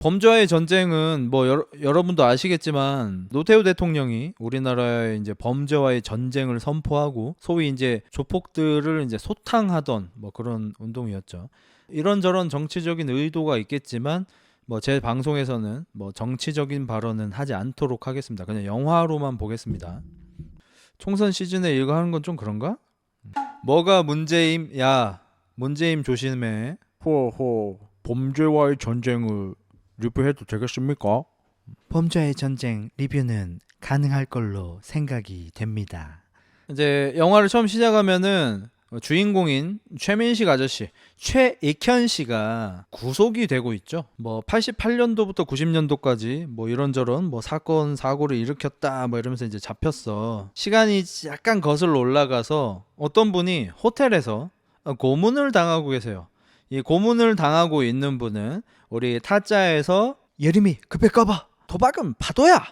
범죄와의 전쟁은 뭐 여러분도 아시겠지만 노태우 대통령이 우리나라의 이제 범죄와의 전쟁을 선포하고 소위 이제 조폭들을 이제 소탕하던 뭐 그런 운동이었죠. 이런저런 정치적인 의도가 있겠지만 뭐 제 방송에서는 뭐 정치적인 발언은 하지 않도록 하겠습니다. 그냥 영화로만 보겠습니다. 총선 시즌에 이거 하는 건 좀 그런가? 뭐가 문제임? 야, 문제임 조심해. 호호. 범죄와의 전쟁을 리뷰해도 되겠습니까? 범죄의 전쟁 리뷰는 가능할 걸로 생각이 됩니다. 이제 영화를 처음 시작하면은 주인공인 최민식 아저씨, 최익현 씨가 구속이 되고 있죠. 뭐 88년도부터 90년도까지 뭐 이런저런 뭐 사건 사고를 일으켰다 뭐 이러면서 이제 잡혔어. 시간이 약간 거슬러 올라가서 어떤 분이 호텔에서 고문을 당하고 계세요. 이 고문을 당하고 있는 분은 우리 타짜에서 예림이 급해 까봐, 도박은 파도야,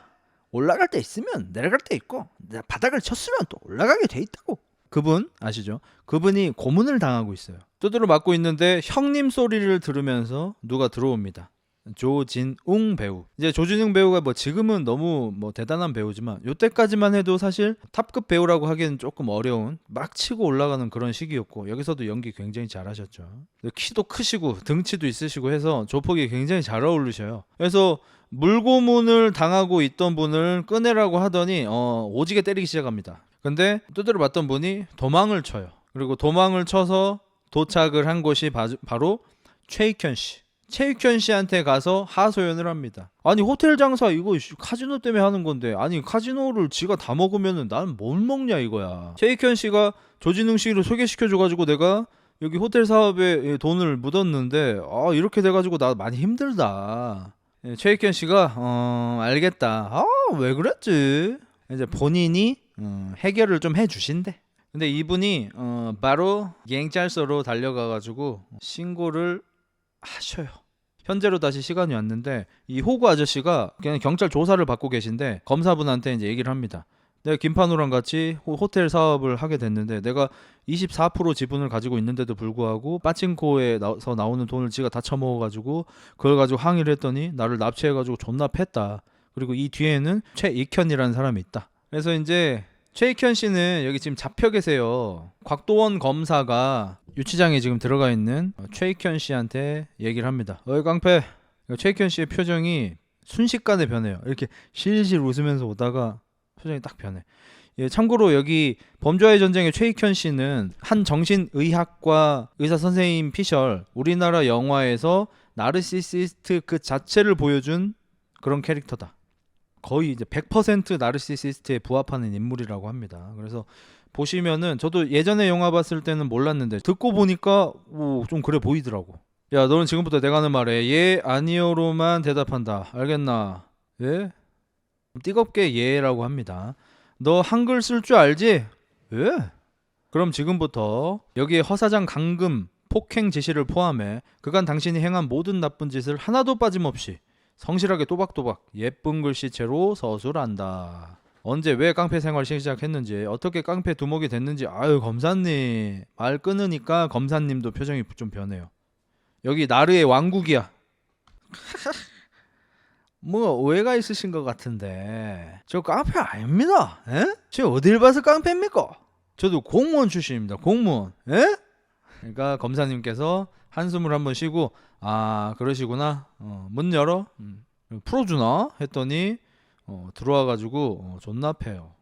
올라갈 때 있으면 내려갈 때 있고 바닥을 쳤으면 또 올라가게 돼 있다고. 그분 아시죠? 그분이 고문을 당하고 있어요. 두드려 맞고 있는데 형님 소리를 들으면서 누가 들어옵니다. 조진웅 배우. 이제 조진웅 배우가 뭐 지금은 너무 뭐 대단한 배우지만 요때까지만 해도 사실 탑급 배우라고 하기엔 조금 어려운 막 치고 올라가는 그런 시기였고, 여기서도 연기 굉장히 잘하셨죠. 키도 크시고 등치도 있으시고 해서 조폭이 굉장히 잘 어울리셔요. 그래서 물고문을 당하고 있던 분을 꺼내라고 하더니 오지게 때리기 시작합니다. 근데 두드려 맞던 분이 도망을 쳐요. 그리고 도망을 쳐서 도착을 한 곳이 바로 최익현 씨. 최익현 씨한테 가서 하소연을 합니다. 아니 호텔 장사 이거 카지노 때문에 하는 건데, 아니 카지노를 지가 다 먹으면은 나는 뭘 먹냐 이거야. 최익현 씨가 조진웅 씨를 소개시켜줘가지고 내가 여기 호텔 사업에 돈을 묻었는데 이렇게 돼가지고 나 많이 힘들다. 최익현 씨가 알겠다. 왜 그랬지? 이제 본인이 해결을 좀 해주신대. 근데 이분이 바로 경찰서로 달려가가지고 신고를 하셔요. 현재로 다시 시간이 왔는데 이 호구 아저씨가 그냥 경찰 조사를 받고 계신데 검사분한테 이제 얘기를 합니다. 내가 김판우랑 같이 호텔 사업을 하게 됐는데 내가 24% 지분을 가지고 있는데도 불구하고 빠칭코에서 나오는 돈을 지가 다 처먹어가지고 그걸 가지고 항의를 했더니 나를 납치해가지고 존나 팼다. 그리고 이 뒤에는 최익현이라는 사람이 있다. 그래서 이제 최익현 씨는 여기 지금 잡혀 계세요. 곽도원 검사가 유치장에 지금 들어가 있는 최익현 씨한테 얘기를 합니다. 어이 깡패. 최익현 씨의 표정이 순식간에 변해요. 이렇게 실실 웃으면서 오다가 표정이 딱 변해. 예, 참고로 여기 범죄와의 전쟁의 최익현 씨는 한 정신의학과 의사 선생님 피셜, 우리나라 영화에서 나르시시스트 그 자체를 보여준 그런 캐릭터다. 거의 이제 100% 나르시시스트에 부합하는 인물이라고 합니다. 그래서 보시면은 저도 예전에 영화 봤을 때는 몰랐는데 듣고 보니까 좀 그래 보이더라고. 야, 너는 지금부터 내가 하는 말에 예, 아니요로만 대답한다. 알겠나? 예? 뜨겁게 예라고 합니다. 너 한글 쓸 줄 알지? 예? 그럼 지금부터 여기에 허사장 감금, 폭행 지시를 포함해 그간 당신이 행한 모든 나쁜 짓을 하나도 빠짐없이 성실하게 또박또박 예쁜 글씨체로 서술한다. 언제 왜 깡패 생활 시작했는지, 어떻게 깡패 두목이 됐는지. 아유 검사님. 말 끊으니까 검사님도 표정이 좀 변해요. 여기 나르의 왕국이야. 뭐 오해가 있으신 것 같은데 저 깡패 아닙니다. 에? 저 어딜 봐서 깡패입니까? 저도 공무원 출신입니다. 공무원. 에? 그러니까 검사님께서 한숨을 한번 쉬고 그러시구나. 문 열어. 풀어주나? 했더니 들어와가지고 존나 패요.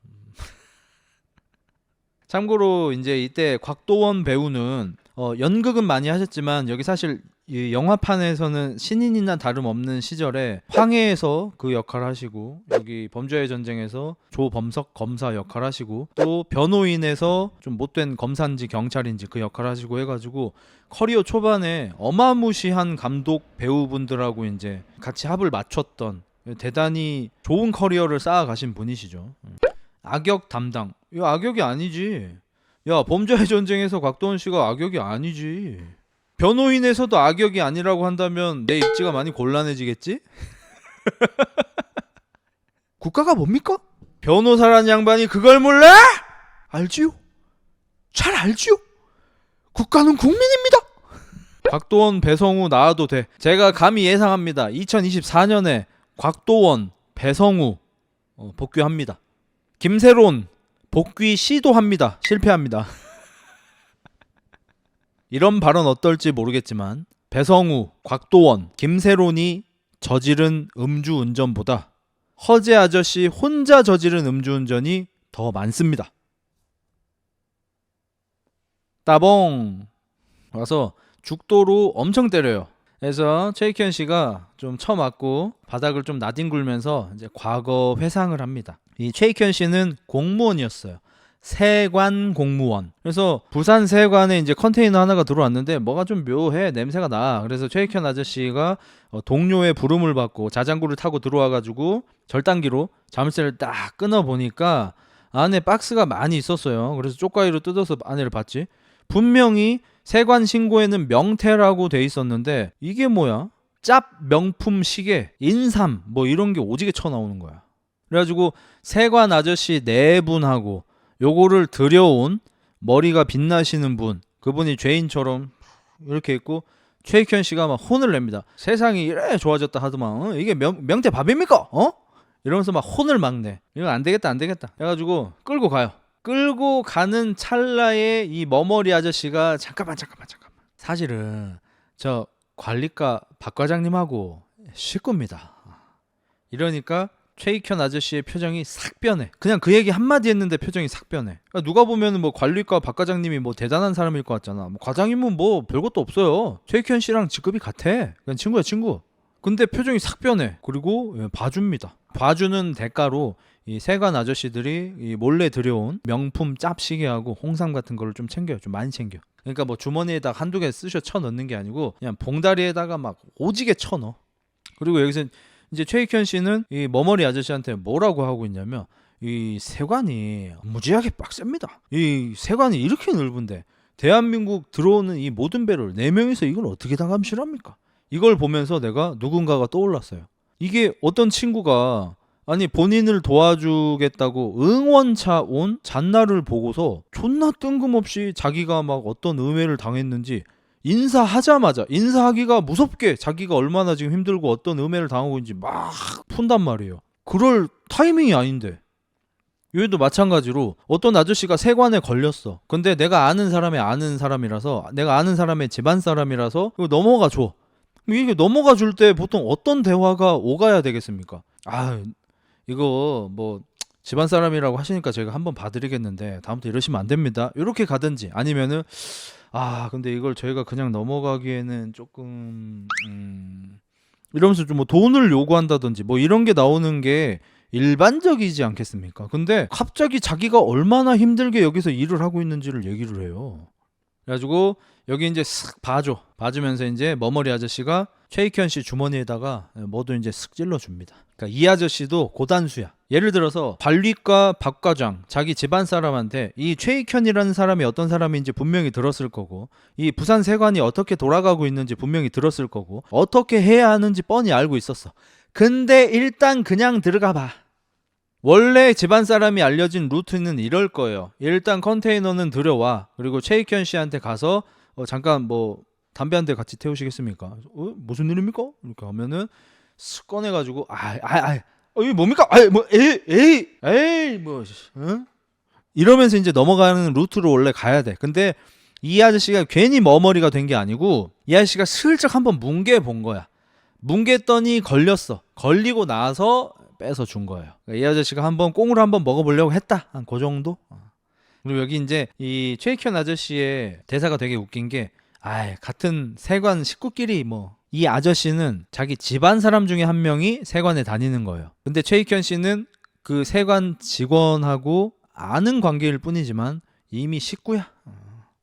참고로 이제 이때 곽도원 배우는 연극은 많이 하셨지만 여기 사실 이 영화판에서는 신인이나 다름없는 시절에 황해에서 그 역할 하시고, 여기 범죄의 전쟁에서 조범석 검사 역할 하시고, 또 변호인에서 좀 못된 검사인지 경찰인지 그 역할 하시고 해가지고 커리어 초반에 어마무시한 감독 배우분들하고 이제 같이 합을 맞췄던 대단히 좋은 커리어를 쌓아가신 분이시죠. 악역 담당. 이거 악역이 아니지. 야, 범죄의 전쟁에서 곽도원 씨가 악역이 아니지. 변호인에서도 악역이 아니라고 한다면 내 입지가 많이 곤란해지겠지? 국가가 뭡니까? 변호사란 양반이 그걸 몰라? 알지요? 잘 알지요? 국가는 국민입니다. 곽도원, 배성우 나와도 돼. 제가 감히 예상합니다. 2024년에 곽도원, 배성우 복귀합니다. 김세론 복귀 시도합니다. 실패합니다. 이런 발언 어떨지 모르겠지만 배성우, 곽도원, 김세론이 저지른 음주운전보다 허재 아저씨 혼자 저지른 음주운전이 더 많습니다. 따봉 와서 죽도로 엄청 때려요. 그래서 최익현 씨가 좀 쳐맞고 바닥을 좀 나뒹굴면서 이제 과거 회상을 합니다. 이 최익현 씨는 공무원이었어요. 세관 공무원. 그래서 부산 세관에 이제 컨테이너 하나가 들어왔는데 뭐가 좀 묘해, 냄새가 나. 그래서 최익현 아저씨가 동료의 부름을 받고 자장구를 타고 들어와가지고 절단기로 자물쇠를 딱 끊어 보니까 안에 박스가 많이 있었어요. 그래서 쪽가위로 뜯어서 안에를 봤지. 분명히 세관 신고에는 명태라고 돼 있었는데 이게 뭐야? 짭 명품 시계, 인삼 뭐 이런 게 오지게 쳐나오는 거야. 그래가지고 세관 아저씨 네 분하고 요거를 들여온 머리가 빛나시는 분, 그분이 죄인처럼 이렇게 있고 최익현 씨가 막 혼을 냅니다. 세상이 이래 좋아졌다 하더만 이게 명태 밥입니까? 이러면서 막 혼을 막 내. 이거 안 되겠다 해가지고 끌고 가요. 끌고 가는 찰나에 이 머머리 아저씨가 잠깐만 사실은 저 관리과 박 과장님하고 식구입니다. 이러니까 최익현 아저씨의 표정이 싹 변해. 그냥 그 얘기 한마디 했는데 표정이 싹 변해. 그러니까 누가 보면 뭐 관리과 박 과장님이 뭐 대단한 사람일 것 같잖아. 뭐 과장님은 뭐 별것도 없어요. 최익현 씨랑 직급이 같아. 그냥 친구야 친구. 근데 표정이 싹 변해. 그리고 봐줍니다. 봐주는 대가로 이 세관 아저씨들이 이 몰래 들여온 명품 짭시계하고 홍삼 같은 거를 좀 챙겨요. 좀 많이 챙겨. 그러니까 뭐 주머니에다 한두 개 쑤셔 쳐 넣는 게 아니고 그냥 봉다리에다가 막 오지게 쳐 넣어. 그리고 여기서 이제 최익현 씨는 이 머머리 아저씨한테 뭐라고 하고 있냐면 이 세관이 무지하게 빡셉니다. 이 세관이 이렇게 넓은데 대한민국 들어오는 이 모든 배를 4명이서 이걸 어떻게 다 감시합니까? 이걸 보면서 내가 누군가가 떠올랐어요. 이게 어떤 친구가 아니 본인을 도와주겠다고 응원차 온 잔나를 보고서 존나 뜬금없이 자기가 막 어떤 음해를 당했는지 인사하자마자 인사하기가 무섭게 자기가 얼마나 지금 힘들고 어떤 음해를 당하고 있는지 막 푼단 말이에요. 그럴 타이밍이 아닌데. 여기도 마찬가지로 어떤 아저씨가 세관에 걸렸어. 근데 내가 아는 사람의 아는 사람이라서 내가 아는 사람의 집안 사람이라서 이거 넘어가 줘. 이게 넘어가 줄 때 보통 어떤 대화가 오가야 되겠습니까? 이거 뭐 집안 사람이라고 하시니까 제가 한번 봐드리겠는데 다음부터 이러시면 안 됩니다. 이렇게 가든지 아니면은 근데 이걸 저희가 그냥 넘어가기에는 조금 이러면서 좀 뭐 돈을 요구한다든지 뭐 이런 게 나오는 게 일반적이지 않겠습니까? 근데 갑자기 자기가 얼마나 힘들게 여기서 일을 하고 있는지를 얘기를 해요. 그래가지고 여기 이제 쓱 봐주면서 이제 머머리 아저씨가 최익현 씨 주머니에다가 뭐도 이제 쓱 찔러줍니다. 그러니까 이 아저씨도 고단수야. 예를 들어서 관리과 박 과장 자기 집안 사람한테 이 최익현이라는 사람이 어떤 사람인지 분명히 들었을 거고 이 부산 세관이 어떻게 돌아가고 있는지 분명히 들었을 거고 어떻게 해야 하는지 뻔히 알고 있었어. 근데 일단 그냥 들어가 봐. 원래 집안 사람이 알려진 루트는 이럴 거예요. 일단 컨테이너는 들여와. 그리고 최익현 씨한테 가서 잠깐 뭐 담배 한 대 같이 태우시겠습니까? 무슨 일입니까? 이렇게 하면은 쓱 꺼내가지고 이게 뭡니까? 에이 뭐 이러면서 이제 넘어가는 루트로 원래 가야 돼. 근데 이 아저씨가 괜히 머머리가 된 게 아니고 이 아저씨가 슬쩍 한번 뭉개본 거야. 뭉갰더니 걸렸어. 걸리고 나서 빼서 준 거예요. 그러니까 이 아저씨가 한번 꽁으로 한번 먹어보려고 했다. 한 그 정도. 그리고 여기 이제 이 최익현 아저씨의 대사가 되게 웃긴 게 같은 세관 식구끼리 뭐 이 아저씨는 자기 집안 사람 중에 한 명이 세관에 다니는 거예요. 근데 최익현 씨는 그 세관 직원하고 아는 관계일 뿐이지만 이미 식구야.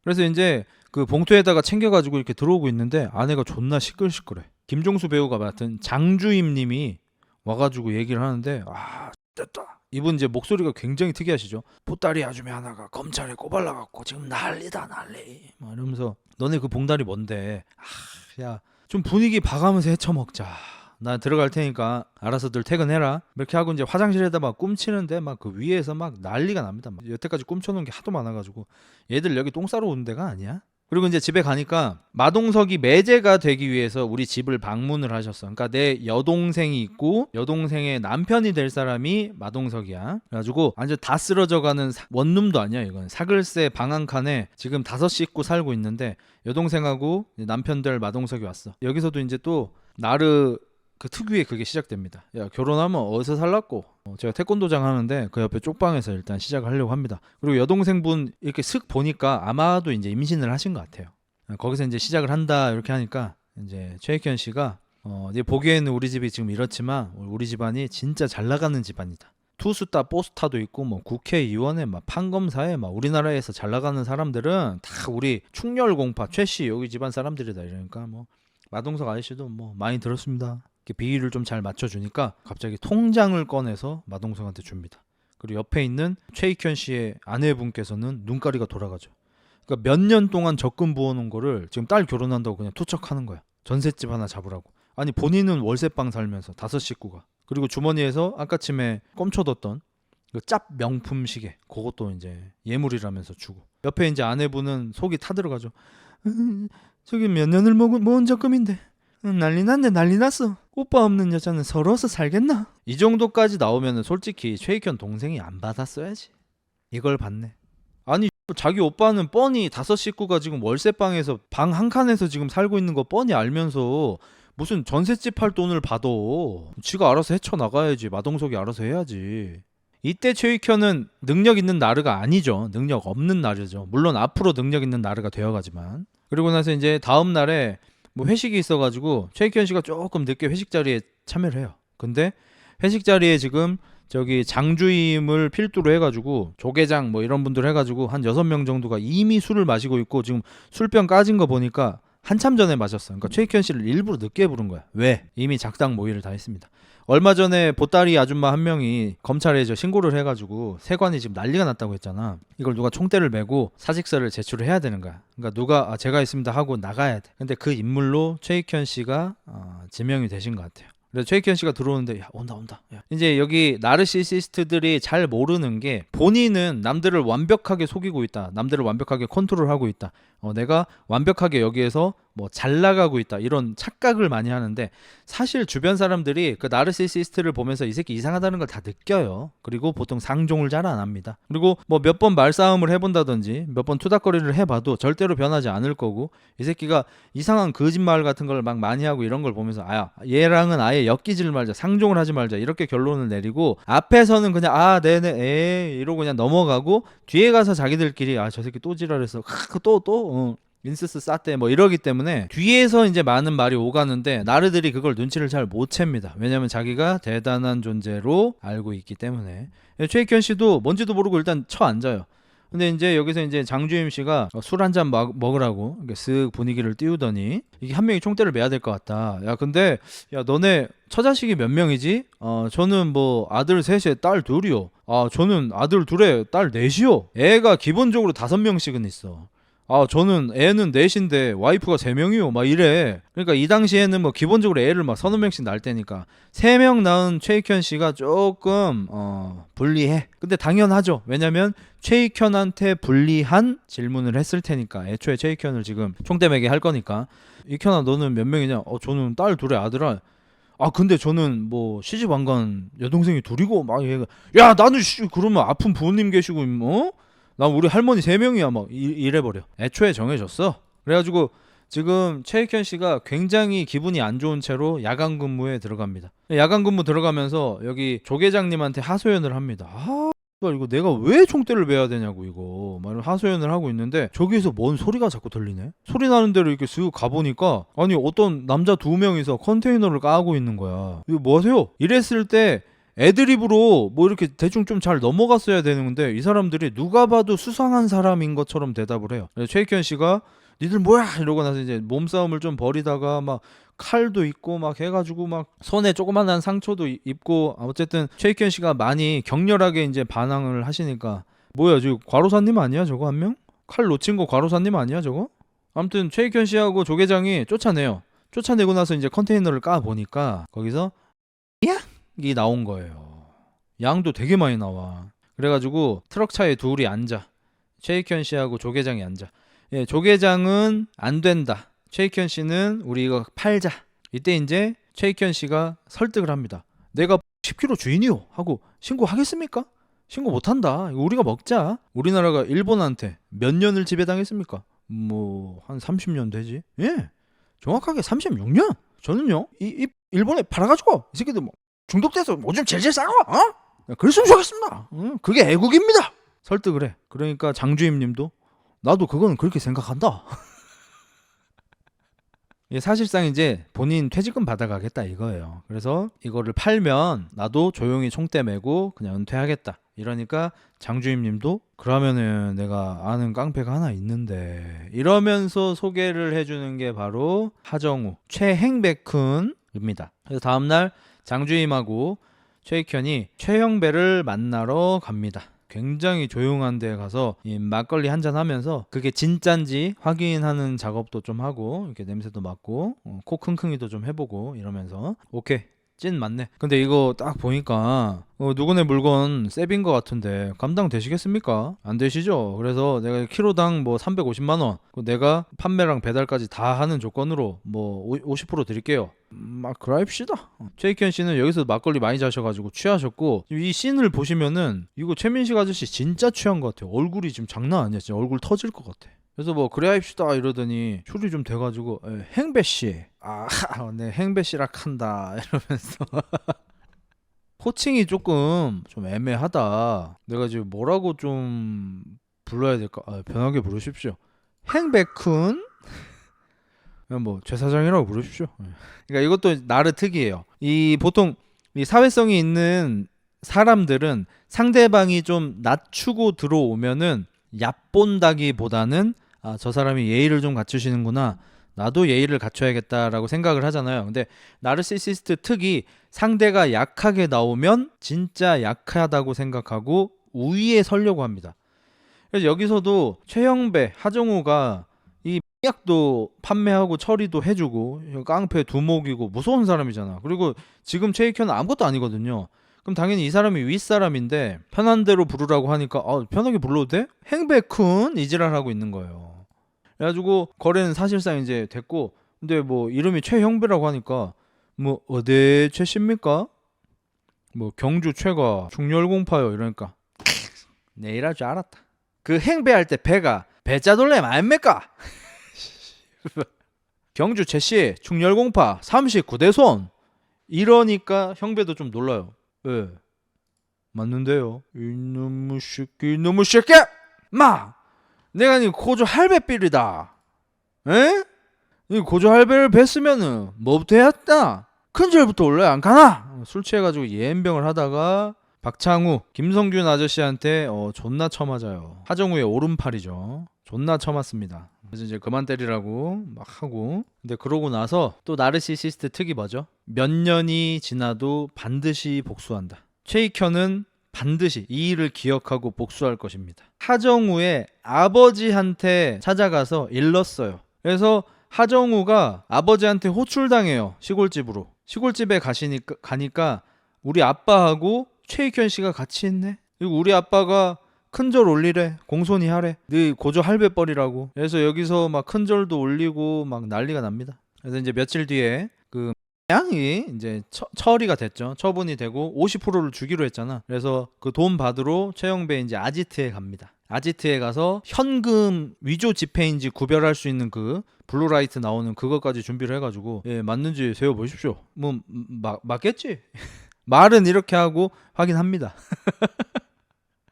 그래서 이제 그 봉투에다가 챙겨가지고 이렇게 들어오고 있는데 아내가 존나 시끌시끌해. 김종수 배우가 맡은 장주임 님이 와가지고 얘기를 하는데 됐다. 이분 이제 목소리가 굉장히 특이하시죠. 보따리 아줌마 하나가 검찰에 꼬발라갖고 지금 난리다 난리. 막 이러면서 너네 그 봉다리 뭔데? 야 좀 분위기 봐가면서 헤쳐먹자. 나 들어갈 테니까 알아서들 퇴근해라. 이렇게 하고 이제 화장실에다 막 꿈치는데 막 그 위에서 막 난리가 납니다. 여태까지 꿈쳐놓은 게 하도 많아가지고 얘들 여기 똥 싸러 오는 데가 아니야. 그리고 이제 집에 가니까 마동석이 매제가 되기 위해서 우리 집을 방문을 하셨어. 그러니까 내 여동생이 있고 여동생의 남편이 될 사람이 마동석이야. 그래가지고 완전 다 쓰러져가는 원룸도 아니야. 이건 사글세 방 한 칸에 지금 5식구 살고 있는데 여동생하고 남편 될 마동석이 왔어. 여기서도 이제 또 나르 그 특유의 그게 시작됩니다. 야, 결혼하면 어디서 살랐고? 제가 태권도장 하는데 그 옆에 쪽방에서 일단 시작을 하려고 합니다. 그리고 여동생분 이렇게 슥 보니까 아마도 이제 임신을 하신 것 같아요. 거기서 이제 시작을 한다 이렇게 하니까 이제 최익현 씨가 이제 보기에는 우리 집이 지금 이렇지만 우리 집안이 진짜 잘 나가는 집안이다. 투스타, 포스타도 있고 뭐 국회의원에 막 판검사에 막 우리나라에서 잘 나가는 사람들은 다 우리 충렬공파 최씨 여기 집안 사람들이다 이러니까 뭐 마동석 아저씨도 뭐 많이 들었습니다. 이렇게 비율을 좀 잘 맞춰주니까 갑자기 통장을 꺼내서 마동석한테 줍니다. 그리고 옆에 있는 최익현 씨의 아내분께서는 눈가리가 돌아가죠. 그러니까 몇 년 동안 적금 부어놓은 거를 지금 딸 결혼한다고 그냥 투척하는 거야. 전셋집 하나 잡으라고. 아니 본인은 월세방 살면서 5식구가. 그리고 주머니에서 아까쯤에 꼼쳐뒀던 그 짭 명품 시계 그것도 이제 예물이라면서 주고. 옆에 이제 아내분은 속이 타들어가죠. 저기 몇 년을 모은 적금인데 난리 났네 난리 났어. 오빠 없는 여자는 서러워서 살겠나? 이 정도까지 나오면 솔직히 최익현 동생이 안 받았어야지. 이걸 받네. 아니 자기 오빠는 뻔히 5식구가 지금 월세방에서 방 한 칸에서 지금 살고 있는 거 뻔히 알면서 무슨 전셋집 할 돈을 받아. 지가 알아서 헤쳐나가야지. 마동석이 알아서 해야지. 이때 최익현은 능력 있는 나르가 아니죠. 능력 없는 나르죠. 물론 앞으로 능력 있는 나르가 되어가지만. 그리고 나서 이제 다음 날에 뭐 회식이 있어가지고 최익현 씨가 조금 늦게 회식 자리에 참여를 해요. 근데 회식 자리에 지금 저기 장주임을 필두로 해가지고 조계장 뭐 이런 분들 해가지고 한 6명 정도가 이미 술을 마시고 있고 지금 술병 까진 거 보니까 한참 전에 마셨어. 그러니까 최익현 씨를 일부러 늦게 부른 거야. 왜? 이미 작당 모의를 다 했습니다. 얼마 전에 보따리 아줌마 한 명이 검찰에 신고를 해가지고 세관이 지금 난리가 났다고 했잖아. 이걸 누가 총대를 메고 사직서를 제출을 해야 되는 거야. 그러니까 누가 제가 있습니다 하고 나가야 돼. 근데 그 인물로 최익현 씨가 지명이 되신 것 같아요. 그래서 최익현 씨가 들어오는데 야 온다. 야. 이제 여기 나르시시스트들이 잘 모르는 게 본인은 남들을 완벽하게 속이고 있다. 남들을 완벽하게 컨트롤하고 있다. 내가 완벽하게 여기에서 뭐 잘 나가고 있다. 이런 착각을 많이 하는데 사실 주변 사람들이 그 나르시시스트를 보면서 이 새끼 이상하다는 걸 다 느껴요. 그리고 보통 상종을 잘 안 합니다. 그리고 뭐 몇 번 말싸움을 해본다든지 몇 번 투닥거리를 해봐도 절대로 변하지 않을 거고 이 새끼가 이상한 거짓말 같은 걸 막 많이 하고 이런 걸 보면서 얘랑은 아예 엮이질 말자. 상종을 하지 말자. 이렇게 결론을 내리고 앞에서는 그냥 네네 에이 이러고 그냥 넘어가고 뒤에 가서 자기들끼리 저 새끼 또 지랄했어. 인스스 쌌대 뭐 이러기 때문에 뒤에서 이제 많은 말이 오가는데 나르들이 그걸 눈치를 잘 못 챕니다. 왜냐면 자기가 대단한 존재로 알고 있기 때문에. 최익현 씨도 뭔지도 모르고 일단 앉아요. 근데 이제 여기서 이제 장주임 씨가 술 한 잔 먹으라고 이렇게 쓱 분위기를 띄우더니 이게 한 명이 총대를 매야 될 것 같다. 야 근데 야 너네 처자식이 몇 명이지? 저는 뭐 아들 셋에 딸 둘이요. 저는 아들 둘에 딸 넷이요. 애가 기본적으로 5명씩은 있어. 저는 애는 넷인데 와이프가 3명이요. 막 이래. 그러니까 이 당시에는 뭐 기본적으로 애를 막 3~4명씩 낳을 때니까 3명 낳은 최익현 씨가 조금 불리해. 근데 당연하죠. 왜냐면 최익현한테 불리한 질문을 했을 테니까. 애초에 최익현을 지금 총대매게 할 거니까. 익현아 너는 몇 명이냐? 저는 딸 둘에 아들아. 근데 저는 뭐 시집 안 간 여동생이 둘이고 막 얘가 야 나는 그러면 아픈 부모님 계시고 나 우리 할머니 3명이야 막 이래버려. 애초에 정해졌어. 그래가지고 지금 최익현 씨가 굉장히 기분이 안 좋은 채로 야간 근무에 들어갑니다. 야간 근무 들어가면서 여기 조계장님한테 하소연을 합니다. 이거 내가 왜 총대를 매야 되냐고 이거 막 하소연을 하고 있는데 저기에서 뭔 소리가 자꾸 들리네. 소리 나는 대로 이렇게 쓱 가보니까 아니 어떤 남자 2명이서 컨테이너를 까고 있는 거야. 이거 뭐 하세요? 이랬을 때 애드립으로 뭐 이렇게 대충 좀 잘 넘어갔어야 되는데 이 사람들이 누가 봐도 수상한 사람인 것처럼 대답을 해요. 최익현 씨가 니들 뭐야 이러고 나서 이제 몸싸움을 좀 벌이다가 막 칼도 있고 막 해가지고 막 손에 조그만한 상처도 입고 어쨌든 최익현 씨가 많이 격렬하게 이제 반항을 하시니까 뭐야 저 과로사님 아니야 저거 한 명? 칼 놓친 거 과로사님 아니야 저거? 아무튼 최익현 씨하고 조계장이 쫓아내요. 쫓아내고 나서 이제 컨테이너를 까 보니까 거기서 이 나온 거예요. 양도 되게 많이 나와. 그래가지고 트럭 차에 둘이 앉아. 최익현 씨하고 조계장이 앉아. 예, 조계장은 안 된다. 최익현 씨는 우리 이거 팔자. 이때 이제 최익현 씨가 설득을 합니다. 내가 10kg 주인이요 하고 신고하겠습니까? 신고 못한다. 이거 우리가 먹자. 우리나라가 일본한테 몇 년을 지배당했습니까? 뭐 한 30년 되지. 예, 정확하게 36년. 저는요 이 일본에 팔아가지고 이 새끼들 뭐 중독돼서 뭐 좀 질질 싸고 그랬으면 좋겠습니다. 그게 애국입니다. 설득을 해. 그러니까 장주임님도 나도 그건 그렇게 생각한다. 사실상 이제 본인 퇴직금 받아가겠다 이거예요. 그래서 이거를 팔면 나도 조용히 총대 메고 그냥 은퇴하겠다. 이러니까 장주임님도 그러면은 내가 아는 깡패가 하나 있는데 이러면서 소개를 해주는 게 바로 하정우 최행배쿤입니다. 그래서 다음날 장주임하고 최익현이 최형배를 만나러 갑니다. 굉장히 조용한 데 가서 이 막걸리 한잔 하면서 그게 진짠지 확인하는 작업도 좀 하고 이렇게 냄새도 맡고 코 킁킁이도 좀 해보고 이러면서 오케이 찐 맞네. 근데 이거 딱 보니까 누구네 물건 셉인 것 같은데 감당 되시겠습니까? 안 되시죠? 그래서 내가 키로당 뭐 350만원 내가 판매랑 배달까지 다 하는 조건으로 뭐 50% 드릴게요. 막 그라입시다. 최익현 씨는 여기서 막걸리 많이 자셔가지고 취하셨고 이 씬을 보시면은 이거 최민식 아저씨 진짜 취한 것 같아요. 얼굴이 지금 장난 아니야. 진짜 얼굴 터질 것 같아. 그래서 뭐 그래 합시다 이러더니 술이 좀 돼가지고 행배씨 네 행배씨라 한다 이러면서 호칭이 조금 좀 애매하다. 내가 지금 뭐라고 좀 불러야 될까? 편하게 부르십시오. 행배쿤 뭐 최사장이라고 부르십시오. 그러니까 이것도 나르 특이해요. 이 보통 이 사회성이 있는 사람들은 상대방이 좀 낮추고 들어오면은 얕본다기보다는 저 사람이 예의를 좀 갖추시는구나. 나도 예의를 갖춰야겠다라고 생각을 하잖아요. 근데 나르시시스트 특이 상대가 약하게 나오면 진짜 약하다고 생각하고 우위에 서려고 합니다. 그래서 여기서도 최형배, 하정우가 이 약도 판매하고 처리도 해주고 깡패 두목이고 무서운 사람이잖아. 그리고 지금 최익현은 아무것도 아니거든요. 그럼 당연히 이 사람이 윗사람인데 편한 대로 부르라고 하니까 편하게 불러도 돼? 행배쿤 이지랄하고 있는 거예요. 그래가지고 거래는 사실상 이제 됐고 근데 뭐 이름이 최형배라고 하니까 뭐 어디 최씨입니까? 뭐 경주 최가 중열공파요 이러니까 내일 할 줄 알았다. 그 행배할 때 배가 배짜 돌림 아닙니까? 경주 최씨 중열공파 39대 손 이러니까 형배도 좀 놀라요. 왜? 맞는데요. 이놈의 새끼 이놈의 새끼 마 내가 니 고조 할배삘이다. 에? 이 고조 할배를 뵀으면은 뭐부터 해왔다? 큰절부터 올라야 안 가나? 술 취해가지고 예행병을 하다가 박창우, 김성균 아저씨한테 존나 쳐맞아요. 하정우의 오른팔이죠. 존나 쳐맞습니다. 그래서 이제 그만 때리라고 막 하고 근데 그러고 나서 또 나르시시스트 특이 뭐죠? 몇 년이 지나도 반드시 복수한다. 최익현은 반드시 이 일을 기억하고 복수할 것입니다. 하정우의 아버지한테 찾아가서 일렀어요. 그래서 하정우가 아버지한테 호출당해요. 시골집으로. 시골집에 가니까 우리 아빠하고 최익현 씨가 같이 있네. 그리고 우리 아빠가 큰절 올리래. 공손히 하래. 네 고조 할배뻘이라고. 그래서 여기서 막 큰절도 올리고 막 난리가 납니다. 그래서 이제 며칠 뒤에 그 양이 이제 처리가 됐죠. 처분이 되고 50%를 주기로 했잖아. 그래서 그 돈 받으러 최영배 이제 아지트에 갑니다. 아지트에 가서 현금 위조 지폐인지 구별할 수 있는 그 블루라이트 나오는 그것까지 준비를 해가지고 맞는지 세워 보십시오. 뭐 맞겠지? 말은 이렇게 하고 확인합니다.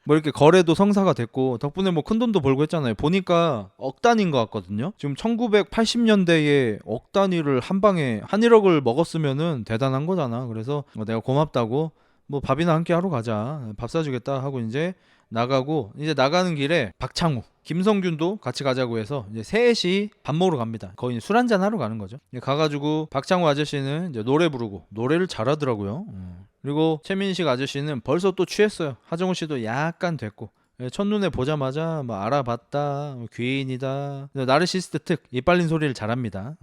뭐 이렇게 거래도 성사가 됐고 덕분에 뭐 큰돈도 벌고 했잖아요. 보니까 억 단위인 것 같거든요. 지금 1980년대에 억 단위를 한 방에 한 1억을 먹었으면은 대단한 거잖아. 그래서 내가 고맙다고 뭐 밥이나 함께 하러 가자. 밥 사주겠다 하고 이제 나가고 이제 나가는 길에 박창우, 김성균도 같이 가자고 해서 이제 셋이 밥 먹으러 갑니다. 거의 술 한잔 하러 가는 거죠. 가가지고 박창우 아저씨는 이제 노래 부르고 노래를 잘하더라고요. 그리고 최민식 아저씨는 벌써 또 취했어요. 하정우 씨도 약간 됐고 첫눈에 보자마자 뭐 알아봤다 귀인이다 나르시스트 특 이빨린 소리를 잘합니다.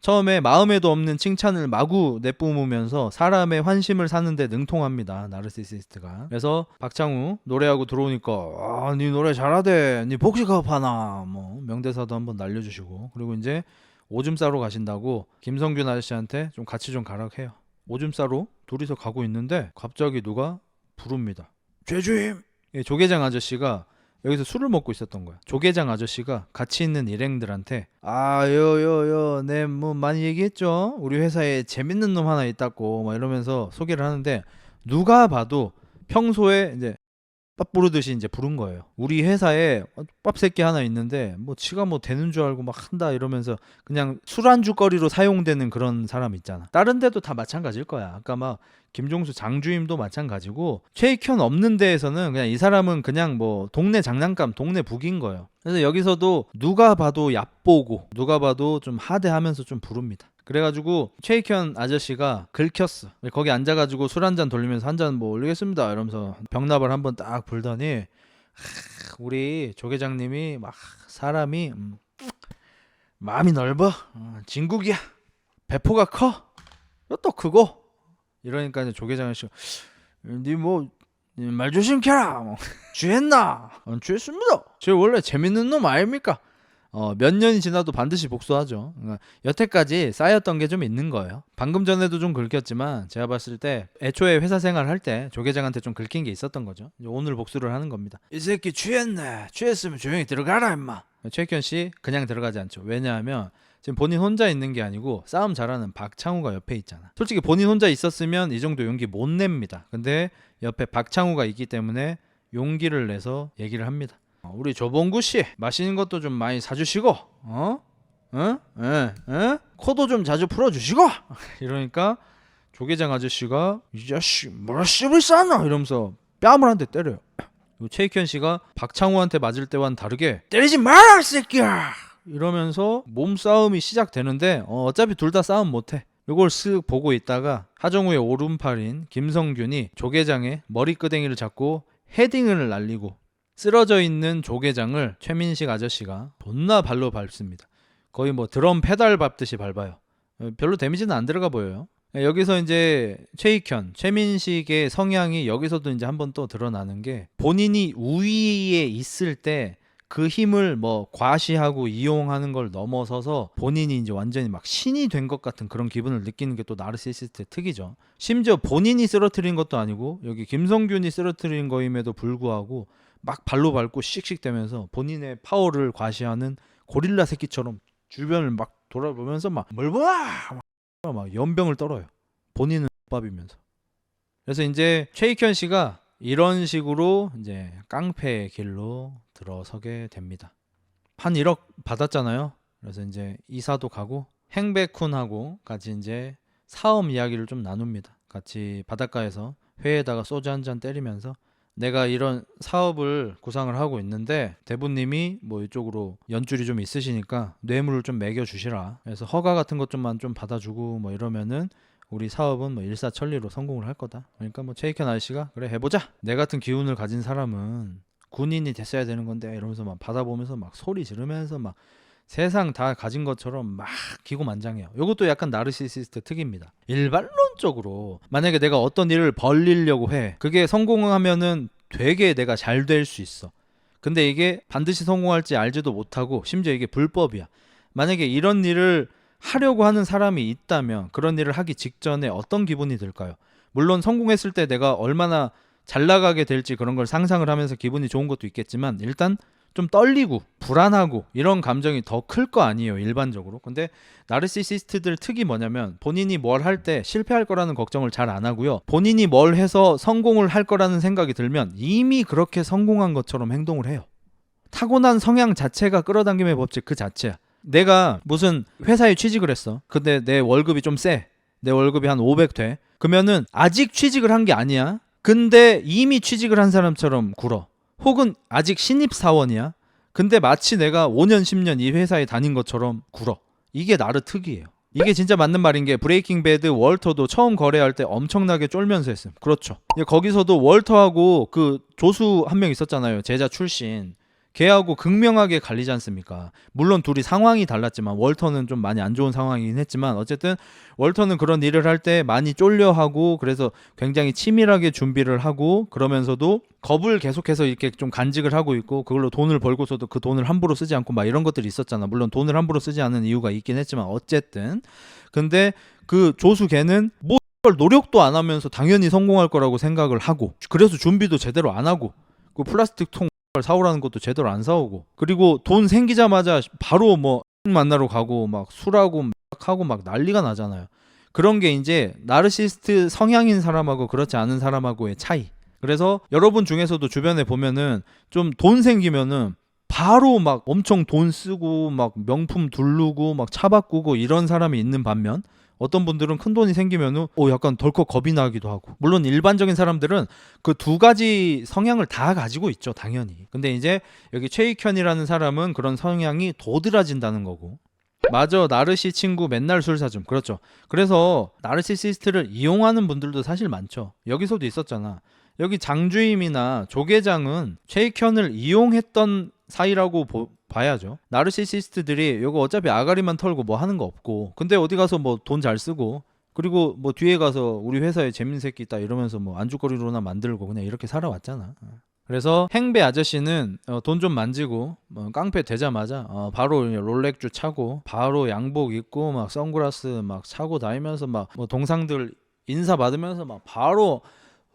처음에 마음에도 없는 칭찬을 마구 내뿜으면서 사람의 환심을 사는데 능통합니다. 나르시시스트가. 그래서 박창우 노래하고 들어오니까 니 노래 잘하대. 니 복식업 하나. 뭐 명대사도 한번 날려주시고. 그리고 이제 오줌 싸러 가신다고 김성균 아저씨한테 좀 같이 좀 가라 해요. 오줌 싸러 둘이서 가고 있는데 갑자기 누가 부릅니다. 죄주임. 조계장 아저씨가 여기서 술을 먹고 있었던 거야. 조계장 아저씨가 같이 있는 일행들한테 여여여 네 뭐 많이 얘기했죠. 우리 회사에 재밌는 놈 하나 있다고 막 이러면서 소개를 하는데 누가 봐도 평소에 이제 밥 부르듯이 이제 부른 거예요. 우리 회사에 밥 새끼 하나 있는데 뭐 지가 뭐 되는 줄 알고 막 한다 이러면서 그냥 술안주거리로 사용되는 그런 사람 있잖아. 다른 데도 다 마찬가지일 거야. 아까 막 김종수 장주임도 마찬가지고 최익현 없는 데에서는 그냥 이 사람은 그냥 뭐 동네 장난감 동네 북인 거예요. 그래서 여기서도 누가 봐도 얕보고 누가 봐도 좀 하대하면서 좀 부릅니다. 그래가지고 최익현 아저씨가 긁혔어. 거기 앉아가지고 술 한잔 돌리면서 한 잔 뭐 올리겠습니다 이러면서 병납을 한번 딱 불더니 우리 조 계장님이 막 사람이 마음이 넓어. 진국이야. 배포가 커. 또 크고. 이러니까 이제 조 계장 아저씨가 니 뭐 말 조심 켜라. 뭐, 취했나? 안 취했습니다. 저 원래 재밌는 놈 아닙니까? 몇 년이 지나도 반드시 복수하죠. 그러니까 여태까지 쌓였던 게 좀 있는 거예요. 방금 전에도 좀 긁혔지만 제가 봤을 때 애초에 회사 생활할 때 조 계장한테 좀 긁힌 게 있었던 거죠. 오늘 복수를 하는 겁니다. 이 새끼 취했네. 취했으면 조용히 들어가라 임마. 최익현 씨 그냥 들어가지 않죠. 왜냐하면 지금 본인 혼자 있는 게 아니고 싸움 잘하는 박창우가 옆에 있잖아. 솔직히 본인 혼자 있었으면 이 정도 용기 못 냅니다. 근데 옆에 박창우가 있기 때문에 용기를 내서 얘기를 합니다. 우리 조봉구 씨 맛있는 것도 좀 많이 사주시고 코도 좀 자주 풀어주시고 이러니까 조계장 아저씨가 이 자식 뭐라 씹을 싸나 이러면서 뺨을 한 대 때려요. 최익현 씨가 박창우한테 맞을 때와는 다르게 때리지 마라 새끼야 이러면서 몸싸움이 시작되는데 어차피 둘 다 싸움 못해. 이걸 쓱 보고 있다가 하정우의 오른팔인 김성균이 조계장의 머리끄댕이를 잡고 헤딩을 날리고 쓰러져 있는 조계장을 최민식 아저씨가 존나 발로 밟습니다. 거의 뭐 드럼 페달 밟듯이 밟아요. 별로 데미지는 안 들어가 보여요. 여기서 이제 최익현, 최민식의 성향이 여기서도 이제 한번 또 드러나는 게 본인이 우위에 있을 때 그 힘을 뭐 과시하고 이용하는 걸 넘어서서 본인이 이제 완전히 막 신이 된 것 같은 그런 기분을 느끼는 게 또 나르시시스트의 특이죠. 심지어 본인이 쓰러뜨린 것도 아니고 여기 김성균이 쓰러뜨린 거임에도 불구하고 막 발로 밟고 씩씩대면서 본인의 파워를 과시하는 고릴라 새끼처럼 주변을 막 돌아보면서 막 뭘 봐! 막 연병을 떨어요. 본인은 밥이면서. 그래서 이제 최익현 씨가 이런 식으로 이제 깡패의 길로 들어서게 됩니다. 한 1억 받았잖아요. 그래서 이제 이사도 가고 행백훈하고 같이 이제 사업 이야기를 좀 나눕니다. 같이 바닷가에서 회에다가 소주 한 잔 때리면서 내가 이런 사업을 구상을 하고 있는데 대부님이 뭐 이쪽으로 연줄이 좀 있으시니까 뇌물을 좀 매겨주시라. 그래서 허가 같은 것 좀만 좀 받아주고 뭐 이러면은 우리 사업은 뭐 일사천리로 성공을 할 거다. 그러니까 뭐 최익현 아저씨가 그래 해보자. 내 같은 기운을 가진 사람은 군인이 됐어야 되는 건데 이러면서 막 받아보면서 막 소리 지르면서 막 세상 다 가진 것처럼 막 기고만장해요. 이것도 약간 나르시시스트 특입니다. 일반론적으로 만약에 내가 어떤 일을 벌리려고 해. 그게 성공하면은 되게 내가 잘 될 수 있어. 근데 이게 반드시 성공할지 알지도 못하고 심지어 이게 불법이야. 만약에 이런 일을 하려고 하는 사람이 있다면 그런 일을 하기 직전에 어떤 기분이 들까요? 물론 성공했을 때 내가 얼마나 잘 나가게 될지 그런 걸 상상을 하면서 기분이 좋은 것도 있겠지만 일단 좀 떨리고 불안하고 이런 감정이 더 클 거 아니에요 일반적으로. 근데 나르시시스트들 특이 뭐냐면 본인이 뭘 할 때 실패할 거라는 걱정을 잘 안 하고요. 본인이 뭘 해서 성공을 할 거라는 생각이 들면 이미 그렇게 성공한 것처럼 행동을 해요. 타고난 성향 자체가 끌어당김의 법칙 그 자체야. 내가 무슨 회사에 취직을 했어. 근데 내 월급이 좀 세. 내 월급이 한 500 돼. 그러면은 아직 취직을 한 게 아니야. 근데 이미 취직을 한 사람처럼 굴어. 혹은 아직 신입사원이야. 근데 마치 내가 5년 10년 이 회사에 다닌 것처럼 굴어. 이게 나르 특이에요. 이게 진짜 맞는 말인 게 브레이킹 배드 월터도 처음 거래할 때 엄청나게 쫄면서 했음. 그렇죠. 거기서도 월터하고 그 조수 한 명 있었잖아요. 제자 출신. 걔하고 극명하게 갈리지 않습니까? 물론 둘이 상황이 달랐지만 월터는 좀 많이 안 좋은 상황이긴 했지만 어쨌든 월터는 그런 일을 할 때 많이 쫄려하고 그래서 굉장히 치밀하게 준비를 하고 그러면서도 겁을 계속해서 이렇게 좀 간직을 하고 있고 그걸로 돈을 벌고서도 그 돈을 함부로 쓰지 않고 막 이런 것들이 있었잖아. 물론 돈을 함부로 쓰지 않는 이유가 있긴 했지만 어쨌든 근데 그 조수 걔는 뭐 노력도 안 하면서 당연히 성공할 거라고 생각을 하고 그래서 준비도 제대로 안 하고 그 플라스틱 통 사오라는 것도 제대로 안 사오고 그리고 돈 생기자마자 바로 뭐 만나러 가고 막 술하고 막 하고 막 난리가 나잖아요. 그런 게 이제 나르시스트 성향인 사람하고 그렇지 않은 사람하고의 차이. 그래서 여러분 중에서도 주변에 보면은 좀 돈 생기면은 바로 막 엄청 돈 쓰고 막 명품 두르고 막 차 바꾸고 이런 사람이 있는 반면 어떤 분들은 큰 돈이 생기면은 약간 덜컥 겁이 나기도 하고 물론 일반적인 사람들은 그 두 가지 성향을 다 가지고 있죠 당연히. 근데 이제 여기 최익현이라는 사람은 그런 성향이 도드라진다는 거고 맞아 나르시 친구 맨날 술 사줌 그렇죠. 그래서 나르시시스트를 이용하는 분들도 사실 많죠. 여기서도 있었잖아. 여기 장주임이나 조계장은 최익현을 이용했던 사이라고 봐야죠. 나르시시스트들이 이거 어차피 아가리만 털고 뭐 하는 거 없고 근데 어디 가서 뭐 돈 잘 쓰고 그리고 뭐 뒤에 가서 우리 회사에 재밌는 새끼 있다 이러면서 뭐 안주거리로나 만들고 그냥 이렇게 살아왔잖아. 그래서 행배 아저씨는 돈 좀 만지고 깡패 되자마자 바로 롤렉주 차고 바로 양복 입고 막 선글라스 막 차고 다니면서 막 뭐 동상들 인사 받으면서 막 바로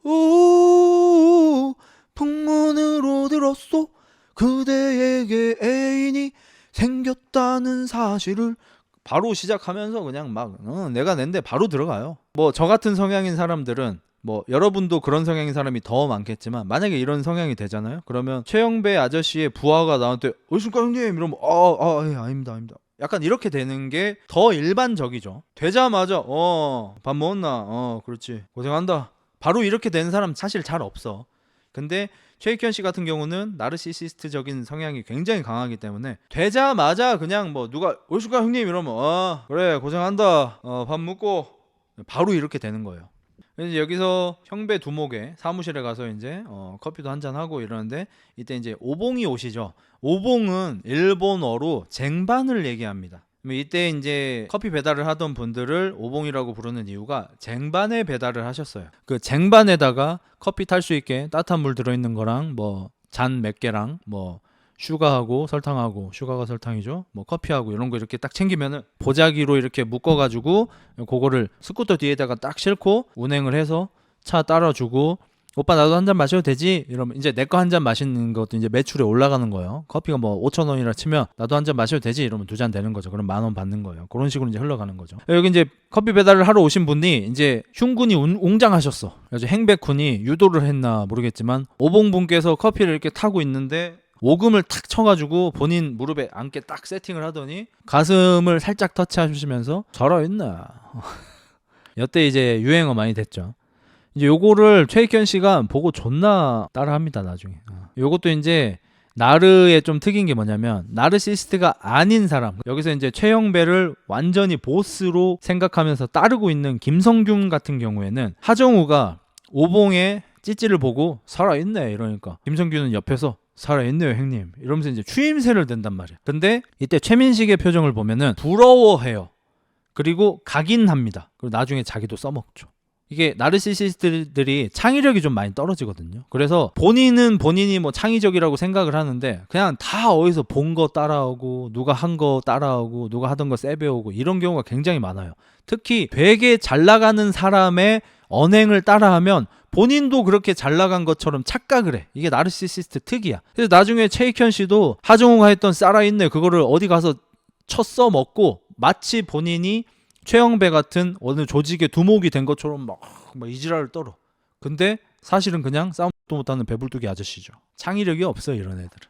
오 풍문으로 들었소 그대에게 애인이 생겼다는 사실을 바로 시작하면서 그냥 막 내가 낸데 바로 들어가요. 뭐 저 같은 성향인 사람들은 뭐 여러분도 그런 성향인 사람이 더 많겠지만 만약에 이런 성향이 되잖아요. 그러면 최영배 아저씨의 부하가 나한테 어이순가 형님 이러면 예, 아닙니다 약간 이렇게 되는 게 더 일반적이죠. 되자마자 밥 먹었나 그렇지 고생한다 바로 이렇게 되는 사람 사실 잘 없어. 근데 최익현 씨 같은 경우는 나르시시스트적인 성향이 굉장히 강하기 때문에 되자마자 그냥 뭐 누가 어이순가 형님 이러면 그래 고생한다 밥 먹고 바로 이렇게 되는 거예요. 그래서 여기서 형배 두목의 사무실에 가서 이제 커피도 한잔 하고 이러는데 이때 이제 오봉이 오시죠. 오봉은 일본어로 쟁반을 얘기합니다. 이때 이제 커피 배달을 하던 분들을 오봉이라고 부르는 이유가 쟁반에 배달을 하셨어요. 그 쟁반에다가 커피 탈 수 있게 따뜻한 물 들어있는 거랑 뭐 잔 몇 개랑 뭐 슈가하고 설탕하고 슈가가 설탕이죠. 뭐 커피하고 이런 거 이렇게 딱 챙기면은 보자기로 이렇게 묶어가지고 그거를 스쿠터 뒤에다가 딱 싣고 운행을 해서 차 따라주고 오빠 나도 한 잔 마셔도 되지? 이러면 이제 내 거 한 잔 마시는 것도 이제 매출에 올라가는 거예요. 커피가 뭐 5,000원이라 치면 나도 한 잔 마셔도 되지? 이러면 2잔 되는 거죠. 그럼 10,000원 받는 거예요. 그런 식으로 이제 흘러가는 거죠. 여기 이제 커피 배달을 하러 오신 분이 이제 흉군이 웅장하셨어. 그래서 행백군이 유도를 했나 모르겠지만 오봉분께서 커피를 이렇게 타고 있는데 오금을 탁 쳐가지고 본인 무릎에 앉게 딱 세팅을 하더니 가슴을 살짝 터치하시면서 살아있나 여태 이제 유행어 많이 됐죠. 이제 요거를 최익현 씨가 보고 존나 따라합니다 나중에. 요것도 이제 나르의 좀 특이한 게 뭐냐면 나르시스트가 아닌 사람 여기서 이제 최영배를 완전히 보스로 생각하면서 따르고 있는 김성균 같은 경우에는 하정우가 오봉의 찌찌를 보고 살아있네 이러니까 김성균은 옆에서 살아있네요 형님 이러면서 이제 추임새를 댄단 말이야. 근데 이때 최민식의 표정을 보면은 부러워해요. 그리고 각인합니다. 그리고 나중에 자기도 써먹죠. 이게 나르시시스트들이 창의력이 좀 많이 떨어지거든요. 그래서 본인은 본인이 뭐 창의적이라고 생각을 하는데 그냥 다 어디서 본 거 따라오고 누가 한 거 따라오고 누가 하던 거 세배오고 이런 경우가 굉장히 많아요. 특히 되게 잘 나가는 사람의 언행을 따라하면 본인도 그렇게 잘 나간 것처럼 착각을 해. 이게 나르시시스트 특이야. 그래서 나중에 최익현 씨도 하정우가 했던 살아있네 그거를 어디 가서 쳤어 먹고 마치 본인이 최영배 같은 어느 조직의 두목이 된 것처럼 막 이지랄을 떨어. 근데 사실은 그냥 싸움도 못하는 배불뚝이 아저씨죠. 창의력이 없어 이런 애들은.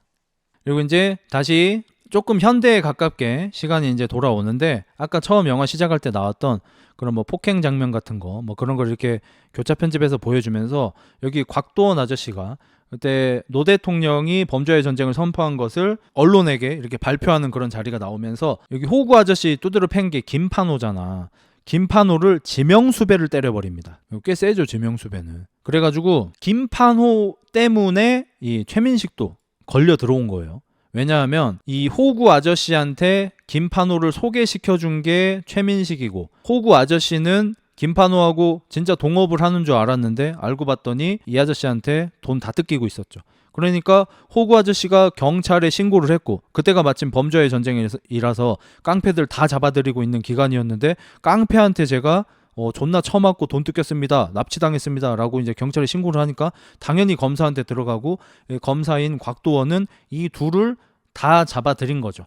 그리고 이제 다시 조금 현대에 가깝게 시간이 이제 돌아오는데 아까 처음 영화 시작할 때 나왔던 그런 뭐 폭행 장면 같은 거 뭐 그런 걸 이렇게 교차 편집해서 보여주면서 여기 곽도원 아저씨가 그때 노 대통령이 범죄와의 전쟁을 선포한 것을 언론에게 이렇게 발표하는 그런 자리가 나오면서 여기 호구 아저씨 두드려 팬 게 김판호잖아. 김판호를 지명수배를 때려버립니다. 꽤 세죠 지명수배는. 그래가지고 김판호 때문에 이 최민식도 걸려 들어온 거예요. 왜냐하면 이 호구 아저씨한테 김판호를 소개시켜준 게 최민식이고, 호구 아저씨는 김판호하고 진짜 동업을 하는 줄 알았는데 알고 봤더니 이 아저씨한테 돈 다 뜯기고 있었죠. 그러니까 호구 아저씨가 경찰에 신고를 했고, 그때가 마침 범죄와의 전쟁이라서 깡패들 다 잡아들이고 있는 기간이었는데, 깡패한테 제가 존나 처맞고 돈 뜯겼습니다, 납치당했습니다 라고 이제 경찰에 신고를 하니까 당연히 검사한테 들어가고, 검사인 곽도원은 이 둘을 다 잡아들인 거죠.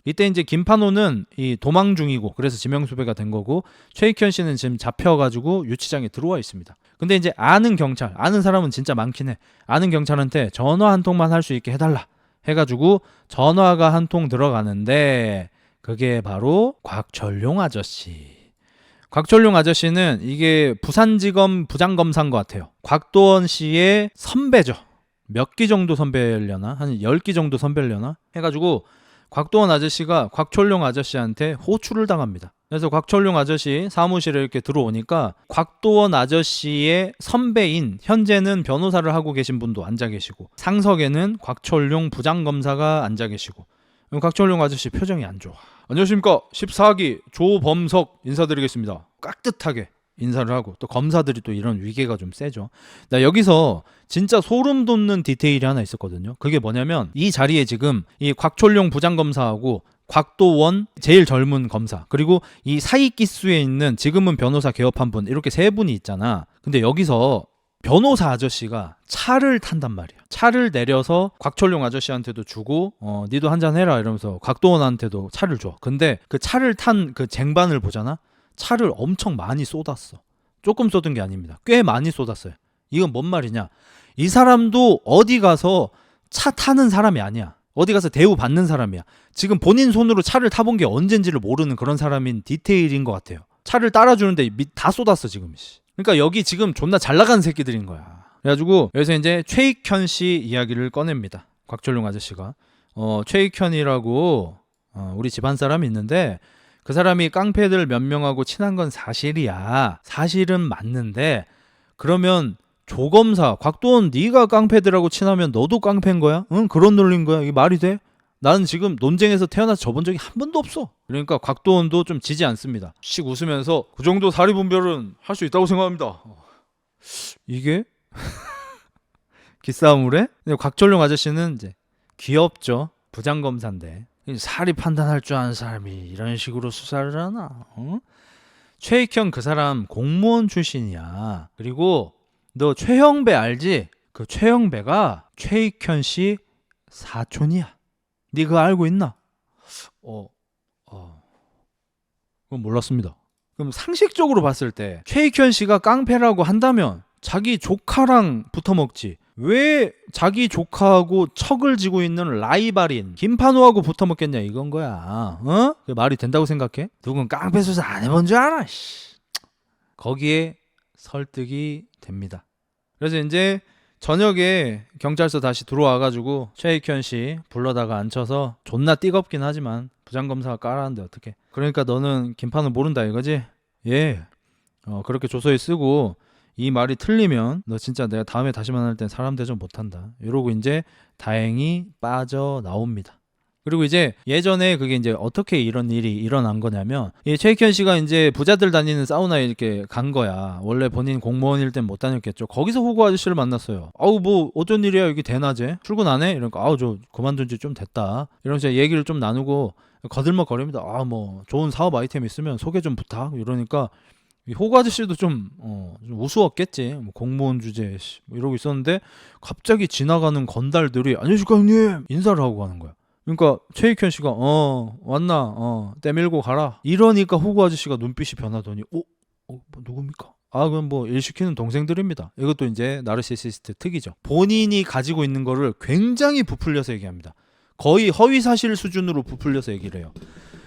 이때 이제 김판호는 이 도망 중이고, 그래서 지명수배가 된 거고, 최익현 씨는 지금 잡혀가지고 유치장에 들어와 있습니다. 근데 이제 아는 경찰, 아는 사람은 진짜 많긴 해. 아는 경찰한테 전화 한 통만 할 수 있게 해달라 해가지고 전화가 한 통 들어가는데, 그게 바로 곽철용 아저씨. 곽철용 아저씨는 이게 부산지검 부장검사인 것 같아요. 곽도원 씨의 선배죠. 몇 기 정도 선배려나? 한 10기 정도 선배려나? 해가지고 곽도원 아저씨가 곽철용 아저씨한테 호출을 당합니다. 그래서 곽철용 아저씨 사무실에 이렇게 들어오니까 곽도원 아저씨의 선배인, 현재는 변호사를 하고 계신 분도 앉아 계시고, 상석에는 곽철용 부장검사가 앉아 계시고, 곽철용 아저씨 표정이 안 좋아. 안녕하십니까, 14기 조범석 인사드리겠습니다. 깍듯하게 인사를 하고, 또 검사들이 또 이런 위계가 좀 세죠. 나 여기서 진짜 소름 돋는 디테일이 하나 있었거든요. 그게 뭐냐면, 이 자리에 지금 이 곽철용 부장검사하고 곽도원 제일 젊은 검사, 그리고 이 사이 기수에 있는 지금은 변호사 개업한 분, 이렇게 세 분이 있잖아. 근데 여기서 변호사 아저씨가 차를 탄단 말이야. 차를 내려서 곽철용 아저씨한테도 주고, 니도 한잔 해라 이러면서 곽도원한테도 차를 줘. 근데 그 차를 탄 그 쟁반을 보잖아. 차를 엄청 많이 쏟았어. 조금 쏟은 게 아닙니다. 꽤 많이 쏟았어요. 이건 뭔 말이냐? 이 사람도 어디 가서 차 타는 사람이 아니야. 어디 가서 대우 받는 사람이야. 지금 본인 손으로 차를 타본 게 언젠지를 모르는 그런 사람인 디테일인 것 같아요. 차를 따라주는데 다 쏟았어 지금. 그러니까 여기 지금 존나 잘 나가는 새끼들인 거야. 그래가지고 여기서 이제 최익현 씨 이야기를 꺼냅니다. 곽철용 아저씨가 최익현이라고 우리 집안 사람이 있는데, 그 사람이 깡패들 몇 명하고 친한 건 사실이야. 사실은 맞는데, 그러면 조검사 곽도원 네가 깡패들하고 친하면 너도 깡패인 거야? 응? 그런 논리인 거야? 이게 말이 돼? 나는 지금 논쟁에서 태어나서 져본 적이 한 번도 없어. 그러니까 곽도원도 좀 지지 않습니다. 씩 웃으면서 그 정도 사리분별은 할 수 있다고 생각합니다. 이게 기싸움을 해? 근데 곽철용 아저씨는 이제 귀엽죠. 부장검사인데 사리 판단할 줄 아는 사람이 이런 식으로 수사를 하나? 최익현 그 사람 공무원 출신이야. 그리고 너 최형배 알지? 그 최형배가 최익현 씨 사촌이야. 네 그거 알고 있나? 그건 몰랐습니다. 그럼 상식적으로 봤을 때 최익현 씨가 깡패라고 한다면 자기 조카랑 붙어먹지, 왜 자기 조카하고 척을 지고 있는 라이발인 김판호하고 붙어먹겠냐 이건 거야. 그게 말이 된다고 생각해? 누군 깡패 수사 안 해본 줄 알아? 거기에 설득이 됩니다. 그래서 이제 저녁에 경찰서 다시 들어와가지고 최익현 씨 불러다가 앉혀서, 존나 띠겁긴 하지만 부장검사가 깔았는데 어떡해. 그러니까 너는 김판호 모른다 이거지? 예. 그렇게 조서에 쓰고, 이 말이 틀리면 너 진짜 내가 다음에 다시 만날 땐 사람 대접 못한다 이러고 이제 다행히 빠져나옵니다. 그리고 이제 예전에 그게 이제 어떻게 이런 일이 일어난 거냐면, 이 최익현 씨가 이제 부자들 다니는 사우나에 이렇게 간 거야. 원래 본인 공무원일 땐 못 다녔겠죠. 거기서 호구 아저씨를 만났어요. 아우 뭐 어쩐 일이야 여기 대낮에 출근 안 해? 이러니까 아우 저 그만둔 지 좀 됐다 이러면서 얘기를 좀 나누고 거들먹거립니다. 아 뭐 좋은 사업 아이템 있으면 소개 좀 부탁 이러니까, 이 호구 아저씨도 좀 우스웠겠지. 뭐 공무원 주제 뭐 이러고 있었는데, 갑자기 지나가는 건달들이 안녕하십니까 형님 인사를 하고 가는 거야. 그러니까 최익현 씨가 왔나? 떼밀고 가라 이러니까 호구 아저씨가 눈빛이 변하더니 뭐 누굽니까? 그럼 뭐 일 시키는 동생들입니다. 이것도 이제 나르시시스트 특이죠. 본인이 가지고 있는 거를 굉장히 부풀려서 얘기합니다. 거의 허위사실 수준으로 부풀려서 얘기를 해요.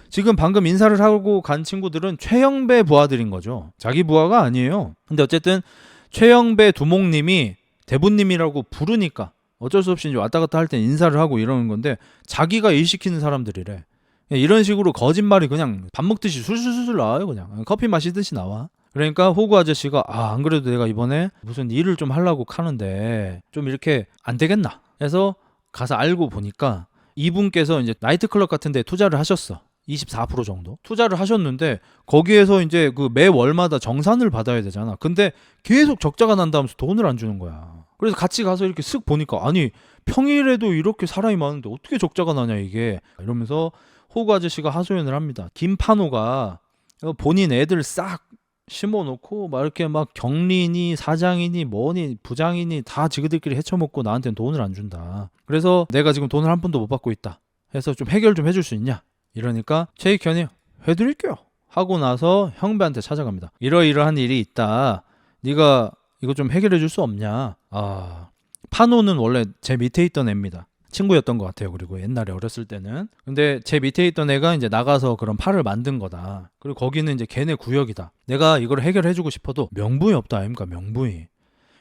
지금 방금 인사를 하고 간 친구들은 최영배 부하들인 거죠. 자기 부하가 아니에요. 근데 어쨌든 최영배 두목님이 대부님이라고 부르니까 어쩔 수 없이 이제 왔다 갔다 할 때 인사를 하고 이러는 건데, 자기가 일 시키는 사람들이래. 이런 식으로 거짓말이 그냥 밥 먹듯이 술술술 나와요. 그냥 커피 마시듯이 나와. 그러니까 호구 아저씨가 안 그래도 내가 이번에 무슨 일을 좀 하려고 하는데 좀 이렇게 안 되겠나 해서 가서 알고 보니까 이분께서 이제 나이트클럽 같은 데 투자를 하셨어. 24% 정도 투자를 하셨는데 거기에서 이제 그 매 월마다 정산을 받아야 되잖아. 근데 계속 적자가 난다면서 돈을 안 주는 거야. 그래서 같이 가서 이렇게 쓱 보니까 아니 평일에도 이렇게 사람이 많은데 어떻게 적자가 나냐 이게 이러면서 호구 아저씨가 하소연을 합니다. 김판호가 본인 애들 싹 심어놓고 막 이렇게 막 경리니 사장이니 뭐니 부장이니 다 지그들끼리 헤쳐먹고 나한테는 돈을 안 준다. 그래서 내가 지금 돈을 한 푼도 못 받고 있다 해서 좀 해결 좀 해줄 수 있냐 이러니까 최익현이 해드릴게요 하고 나서 형배한테 찾아갑니다. 이러이러한 일이 있다. 네가 이거 좀 해결해 줄 수 없냐. 판호는 원래 제 밑에 있던 애입니다. 친구였던 것 같아요. 그리고 옛날에 어렸을 때는. 근데 제 밑에 있던 애가 이제 나가서 그런 팔을 만든 거다. 그리고 거기는 이제 걔네 구역이다. 내가 이걸 해결해주고 싶어도 명분이 없다 아닙니까? 명분이.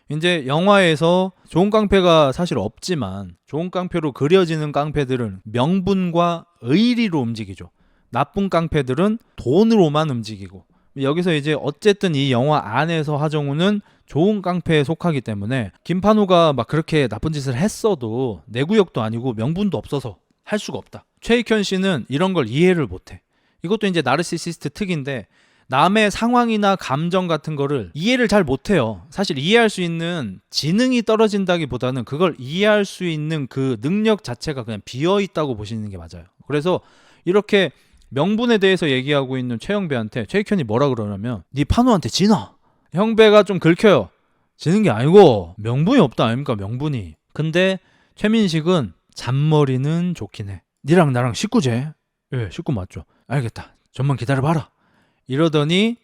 이제 영화에서 좋은 깡패가 사실 없지만 좋은 깡패로 그려지는 깡패들은 명분과 의리로 움직이죠. 나쁜 깡패들은 돈으로만 움직이고. 여기서 이제 어쨌든 이 영화 안에서 하정우는 좋은 깡패에 속하기 때문에 김판호가 막 그렇게 나쁜 짓을 했어도 내 구역도 아니고 명분도 없어서 할 수가 없다. 최익현 씨는 이런 걸 이해를 못해. 이것도 이제 나르시시스트 특인데 남의 상황이나 감정 같은 거를 이해를 잘 못해요. 사실 이해할 수 있는 지능이 떨어진다기보다는 그걸 이해할 수 있는 그 능력 자체가 그냥 비어있다고 보시는 게 맞아요. 그래서 이렇게 명분에 대해서 얘기하고 있는 최영배한테 최익현이 뭐라 그러냐면 네 판호한테 지나. 형배가 좀 긁혀요. 지는 게 아니고 명분이 없다 아닙니까? 명분이. 근데 최민식은 잔머리는 좋긴 해. 니랑 나랑 식구제? 예, 식구 맞죠. 알겠다. 좀만 기다려봐라. 이러더니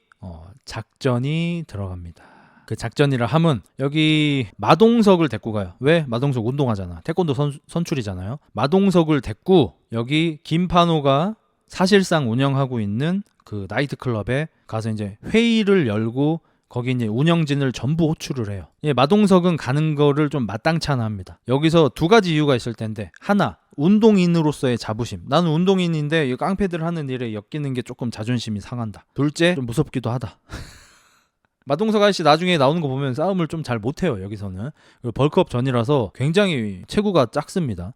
작전이 들어갑니다. 그 작전이라 함은 여기 마동석을 데리고 가요. 왜? 마동석 운동하잖아. 태권도 선출이잖아요. 마동석을 데리고 여기 김판호가 사실상 운영하고 있는 그 나이트클럽에 가서 이제 회의를 열고 거기 이제 운영진을 전부 호출을 해요. 예, 마동석은 가는 거를 좀 마땅찮아 합니다. 여기서 두 가지 이유가 있을 텐데 하나, 운동인으로서의 자부심. 나는 운동인인데 이 깡패들 하는 일에 엮이는 게 조금 자존심이 상한다. 둘째, 좀 무섭기도 하다. 마동석 아저씨 나중에 나오는 거 보면 싸움을 좀 잘 못해요. 여기서는. 그리고 벌크업 전이라서 굉장히 체구가 작습니다.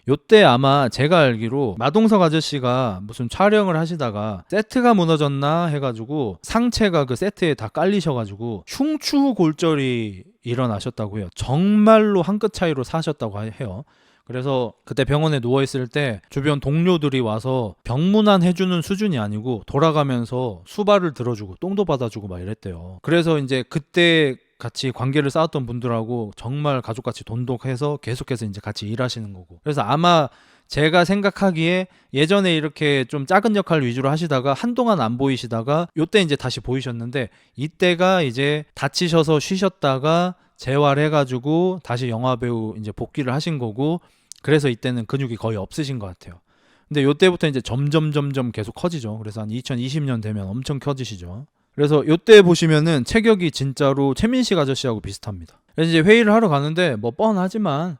요때 아마 제가 알기로 마동석 아저씨가 무슨 촬영을 하시다가 세트가 무너졌나 해가지고 상체가 그 세트에 다 깔리셔가지고 흉추골절이 일어나셨다고 해요. 정말로 한 끗 차이로 사셨다고 해요. 그래서 그때 병원에 누워있을 때 주변 동료들이 와서 병문안 해주는 수준이 아니고 돌아가면서 수발을 들어주고 똥도 받아주고 막 이랬대요. 그래서 이제 그때 같이 관계를 쌓았던 분들하고 정말 가족같이 돈독해서 계속해서 이제 같이 일하시는 거고. 그래서 아마 제가 생각하기에 예전에 이렇게 좀 작은 역할 위주로 하시다가 한동안 안 보이시다가 요때 이제 다시 보이셨는데 이때가 이제 다치셔서 쉬셨다가 재활해가지고 다시 영화배우 이제 복귀를 하신 거고. 그래서 이때는 근육이 거의 없으신 것 같아요. 근데 요때부터 이제 점점 계속 커지죠. 그래서 한 2020년 되면 엄청 커지시죠. 그래서 요때 보시면은 체격이 진짜로 최민식 아저씨하고 비슷합니다. 그래서 이제 회의를 하러 가는데 뭐 뻔하지만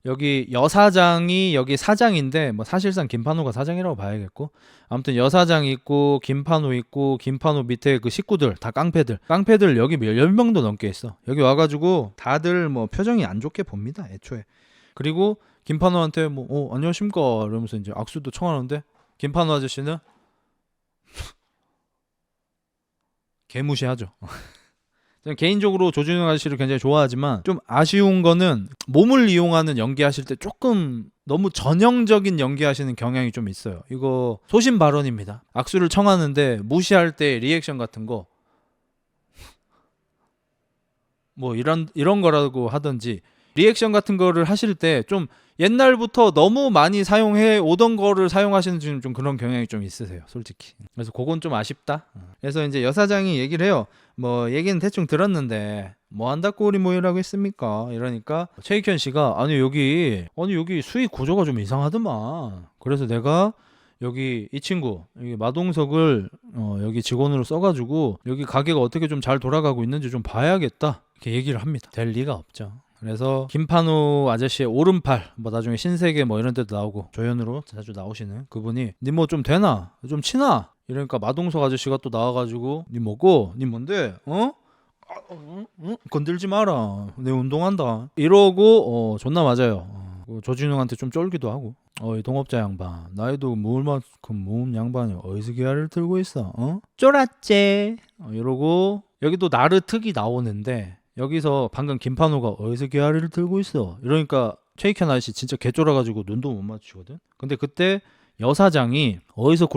여기 여사장이 여기 사장인데 뭐 사실상 김판호가 사장이라고 봐야겠고 아무튼 여사장 있고 김판호 있고 김판호 밑에 그 식구들 다 깡패들 여기 10명도 넘게 있어. 여기 와가지고 다들 뭐 표정이 안 좋게 봅니다. 애초에. 그리고 김판호한테 뭐 안녕하십니까 이러면서 이제 악수도 청하는데 김판호 아저씨는 개무시하죠. 저는 개인적으로 조준영 아저씨를 굉장히 좋아하지만 좀 아쉬운 거는 몸을 이용하는 연기하실 때 조금 너무 전형적인 연기하시는 경향이 좀 있어요. 이거 소신 발언입니다. 악수를 청하는데 무시할 때 리액션 같은 거 뭐 이런 거라고 하든지 리액션 같은 거를 하실 때 좀 옛날부터 너무 많이 사용해 오던 거를 사용하시는 좀 그런 경향이 좀 있으세요, 솔직히. 그래서 그건 좀 아쉽다. 그래서 이제 여사장이 얘기를 해요. 뭐 얘기는 대충 들었는데 뭐 한다고 우리 모이라고 했습니까? 이러니까 최익현 씨가 아니 여기 수익 구조가 좀 이상하더만. 그래서 내가 여기 이 친구 여기 마동석을 여기 직원으로 써가지고 여기 가게가 어떻게 좀 잘 돌아가고 있는지 좀 봐야겠다. 이렇게 얘기를 합니다. 될 리가 없죠. 그래서 김판호 아저씨의 오른팔 뭐 나중에 신세계 뭐 이런 데도 나오고 조연으로 자주 나오시는 그분이 니 뭐 좀 되나? 좀 치나? 이러니까 마동석 아저씨가 또 나와가지고 니 뭐고? 니 뭔데? 건들지 마라. 내 운동한다. 이러고 존나 맞아요. 조진웅한테 좀 쫄기도 하고. 이 동업자 양반, 나이도 모을만큼 모은 양반이 어디서 기아를 들고 있어? 쫄았제. 이러고 여기도 나르 특이 나오는데 여기서 방금 김판호가 어디서 기아를 들고 있어? 이러니까 최익현 아저씨 진짜 개쫄아가지고 눈도 못 맞추거든. 근데 그때 여사장이 어디서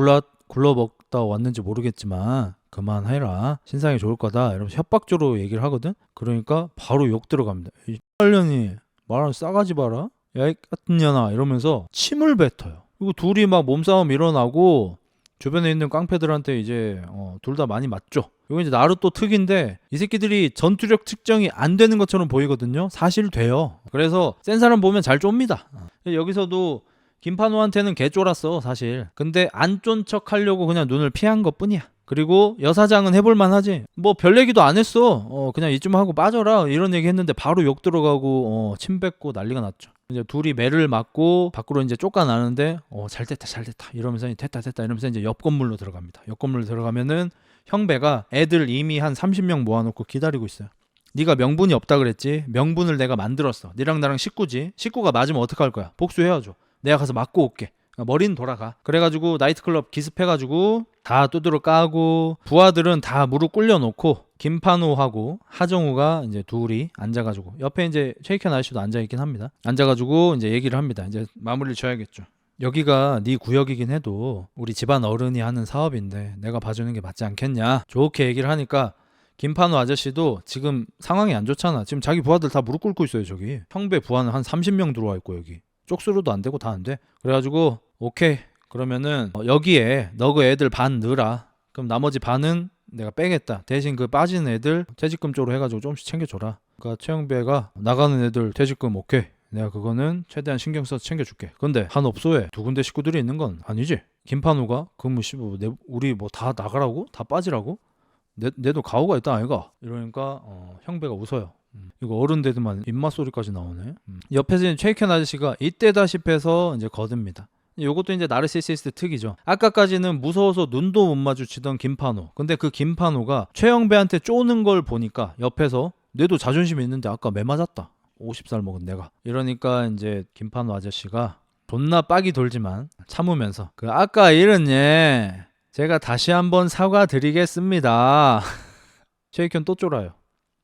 굴러먹다 왔는지 모르겠지만 그만해라, 신상이 좋을 거다 이러면서 협박조로 얘기를 하거든. 그러니까 바로 욕 들어갑니다. 이 X년이 말하는 싸가지 봐라, 야 이 같은 년아, 이러면서 침을 뱉어요. 그리고 둘이 막 몸싸움 일어나고 주변에 있는 깡패들한테 이제 둘 다 많이 맞죠. 이거 이제 나루토 특인데 이 새끼들이 전투력 측정이 안 되는 것처럼 보이거든요. 사실 돼요. 그래서 센 사람 보면 잘 쫌니다. 여기서도 김판호한테는 개 쫄았어 사실. 근데 안 쫀 척 하려고 그냥 눈을 피한 것 뿐이야. 그리고 여사장은 해볼만 하지. 뭐 별 얘기도 안 했어. 그냥 이쯤 하고 빠져라 이런 얘기 했는데 바로 욕 들어가고 침 뱉고 난리가 났죠. 이제 둘이 매를 맞고 밖으로 이제 쫓겨나는데 잘 됐다 이러면서 됐다 이러면서 이제 옆 건물로 들어갑니다. 옆 건물로 들어가면은 형배가 애들 이미 한 30명 모아놓고 기다리고 있어요. 네가 명분이 없다 그랬지. 명분을 내가 만들었어. 네랑 나랑 식구지. 식구가 맞으면 어떡할 거야? 복수해야죠. 내가 가서 맞고 올게. 머리는 돌아가. 그래가지고 나이트클럽 기습해가지고 다 두드러 까고 부하들은 다 무릎 꿇려놓고 김판호하고 하정우가 이제 둘이 앉아가지고 옆에 이제 최익현 아저씨도 앉아있긴 합니다. 앉아가지고 이제 얘기를 합니다. 이제 마무리를 줘야겠죠. 여기가 네 구역이긴 해도 우리 집안 어른이 하는 사업인데 내가 봐주는 게 맞지 않겠냐, 좋게 얘기를 하니까 김판호 아저씨도 지금 상황이 안 좋잖아. 지금 자기 부하들 다 무릎 꿇고 있어요. 저기 형배 부하는 한 30명 들어와 있고 여기 쪽수로도 안 되고 다 안 돼. 그래가지고 오케이 그러면은 여기에 너 그 애들 반 넣으라. 그럼 나머지 반은 내가 빼겠다. 대신 그 빠진 애들 퇴직금 쪽으로 해가지고 조금씩 챙겨줘라. 그러니까 최영배가 나가는 애들 퇴직금 오케이, 내가 그거는 최대한 신경 써서 챙겨줄게. 근데 한 업소에 두 군데 식구들이 있는 건 아니지. 김판호가 그뭐 우리 뭐 다 나가라고? 다 빠지라고? 내도 가오가 있다 아이가? 이러니까 형배가 웃어요. 이거 어른들만 입맛 소리까지 나오네. 옆에서 이제 최익현 아저씨가 이때다 싶어서 이제 거듭니다. 요것도 이제 나르시시스트 특이죠. 아까까지는 무서워서 눈도 못 마주치던 김판호. 근데 그 김판호가 최영배한테 쪼는 걸 보니까 옆에서 내도 자존심이 있는데 아까 매 맞았다. 50살 먹은 내가. 이러니까 이제 김판호 아저씨가 존나 빡이 돌지만 참으면서 그 아까 일은 제가 다시 한번 사과드리겠습니다. 최익현 또 쫄아요.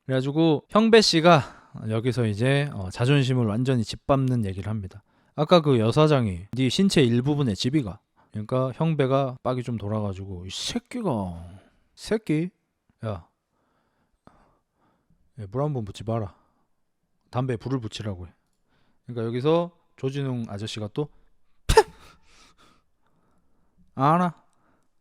그래가지고 형배 씨가 여기서 이제 자존심을 완전히 짓밟는 얘기를 합니다. 아까 그 여사장이 네 신체 일부분에 집이가. 그러니까 형배가 빡이 좀 돌아가지고 이 새끼 야, 물 한 번 붙지 마라. 담배에 불을 붙이라고 해. 그러니까 여기서 조진웅 아저씨가 또 알아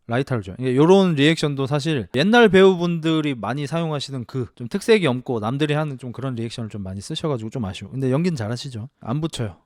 라이터를 줘. 이런 리액션도 사실 옛날 배우분들이 많이 사용하시는 그 좀 특색이 없고 남들이 하는 좀 그런 리액션을 좀 많이 쓰셔가지고 좀 아쉬워. 근데 연기는 잘하시죠. 안 붙여요.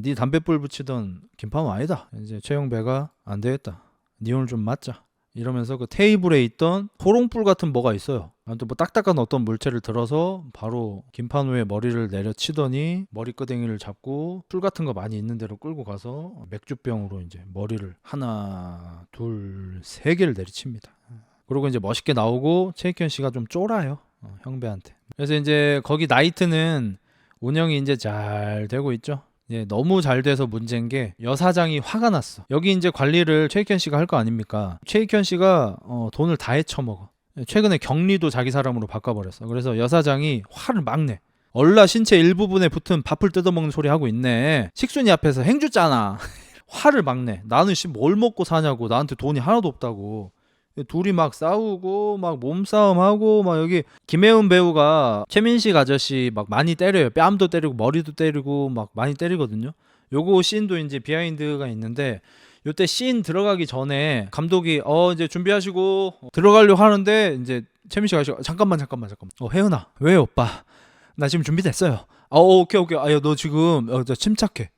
네 담배불 붙이던 김판호 아니다. 이제 최영배가 안 되겠다. 니 오늘 좀 맞자. 이러면서 그 테이블에 있던 호롱불 같은 뭐가 있어요. 아무튼 뭐 딱딱한 어떤 물체를 들어서 바로 김판호의 머리를 내려치더니 머리끄댕이를 잡고 풀 같은 거 많이 있는 데로 끌고 가서 맥주병으로 이제 머리를 하나, 둘, 세 개를 내리칩니다. 그리고 이제 멋있게 나오고 최익현 씨가 좀 쫄아요. 형배한테. 그래서 이제 거기 나이트는 운영이 이제 잘 되고 있죠. 너무 잘 돼서 문제인 게 여사장이 화가 났어. 여기 이제 관리를 최익현 씨가 할 거 아닙니까? 최익현 씨가 돈을 다 헤쳐먹어. 최근에 격리도 자기 사람으로 바꿔버렸어. 그래서 여사장이 화를 막 내. 얼라 신체 일부분에 붙은 밥을 뜯어먹는 소리 하고 있네. 식순이 앞에서 행주잖아. 화를 막 내. 나는 뭘 먹고 사냐고. 나한테 돈이 하나도 없다고. 둘이 막 싸우고 막 몸싸움하고 막 여기 김혜은 배우가 최민식 아저씨 막 많이 때려요. 뺨도 때리고 머리도 때리고 막 많이 때리거든요. 요거 씬도 이제 비하인드가 있는데 요때 씬 들어가기 전에 감독이 이제 준비하시고 들어가려고 하는데 이제 최민식 아저씨가 잠깐만 혜은아 왜 오빠 나 지금 준비됐어요. 오케이 아야 너 지금 침착해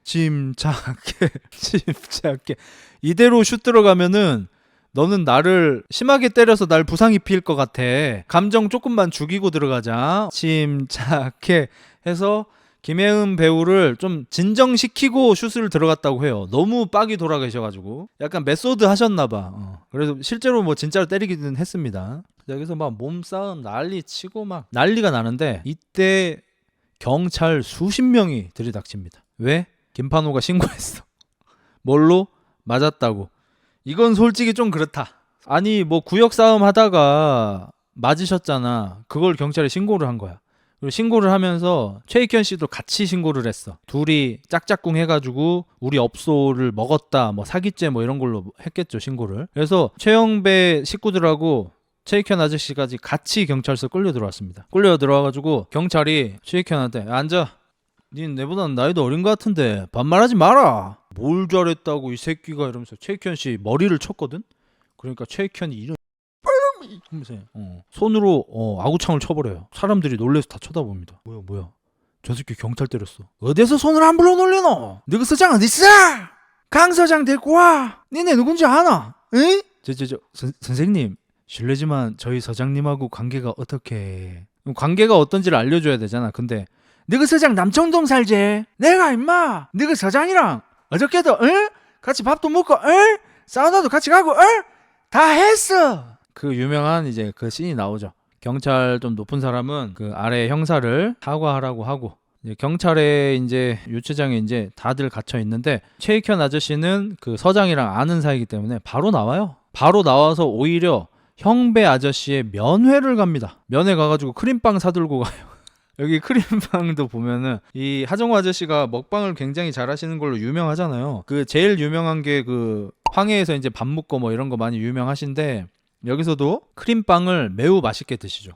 이대로 슛 들어가면은 너는 나를 심하게 때려서 날 부상 입힐 것 같아. 감정 조금만 죽이고 들어가자. 침착해 해서 김혜은 배우를 좀 진정시키고 슛을 들어갔다고 해요. 너무 빡이 돌아가셔가지고 약간 메소드 하셨나봐. 그래서 실제로 뭐 진짜로 때리기는 했습니다. 여기서 막 몸싸움 난리 치고 막 난리가 나는데 이때 경찰 수십 명이 들이닥칩니다. 왜? 김판호가 신고했어. 뭘로? 맞았다고. 이건 솔직히 좀 그렇다. 아니 뭐 구역 싸움 하다가 맞으셨잖아. 그걸 경찰에 신고를 한 거야. 그리고 신고를 하면서 최익현 씨도 같이 신고를 했어. 둘이 짝짝꿍 해가지고 우리 업소를 먹었다, 뭐 사기죄 뭐 이런 걸로 했겠죠, 신고를. 그래서 최영배 식구들하고 최익현 아저씨까지 같이 경찰서 끌려 들어왔습니다. 끌려 들어와가지고 경찰이 최익현한테 앉아. 닌 내보다는 나이도 어린 것 같은데 반말하지 마라. 뭘 잘했다고 이 새끼가 이러면서 최익현 씨 머리를 쳤거든. 그러니까 최익현이 이런 하면서 손으로 아구창을 쳐버려요. 사람들이 놀래서 다 쳐다봅니다. 뭐야 저 새끼 경찰 때렸어. 어디서 손을 함부로 놀리노? 너그 서장 어디 있어? 강 서장 데리고 와. 니네 누군지 아나? 응? 선생님 실례지만 저희 서장님하고 관계가 어떻게? 관계가 어떤지를 알려줘야 되잖아. 근데 너그 서장 남청동 살지? 내가 임마 너그 서장이랑 어저께도 같이 밥도 먹고 사우나도 같이 가고 다 했어. 그 유명한 이제 그 씬이 나오죠. 경찰 좀 높은 사람은 그 아래 형사를 사과하라고 하고 이제 경찰에 이제 유치장에 이제 다들 갇혀 있는데 최익현 아저씨는 그 서장이랑 아는 사이이기 때문에 바로 나와요. 바로 나와서 오히려 형배 아저씨의 면회를 갑니다. 면회 가가지고 크림빵 사들고 가요. 여기 크림빵도 보면은 이 하정우 아저씨가 먹방을 굉장히 잘하시는 걸로 유명하잖아요. 그 제일 유명한 게 그 황해에서 이제 밥 먹고 뭐 이런 거 많이 유명하신데 여기서도 크림빵을 매우 맛있게 드시죠.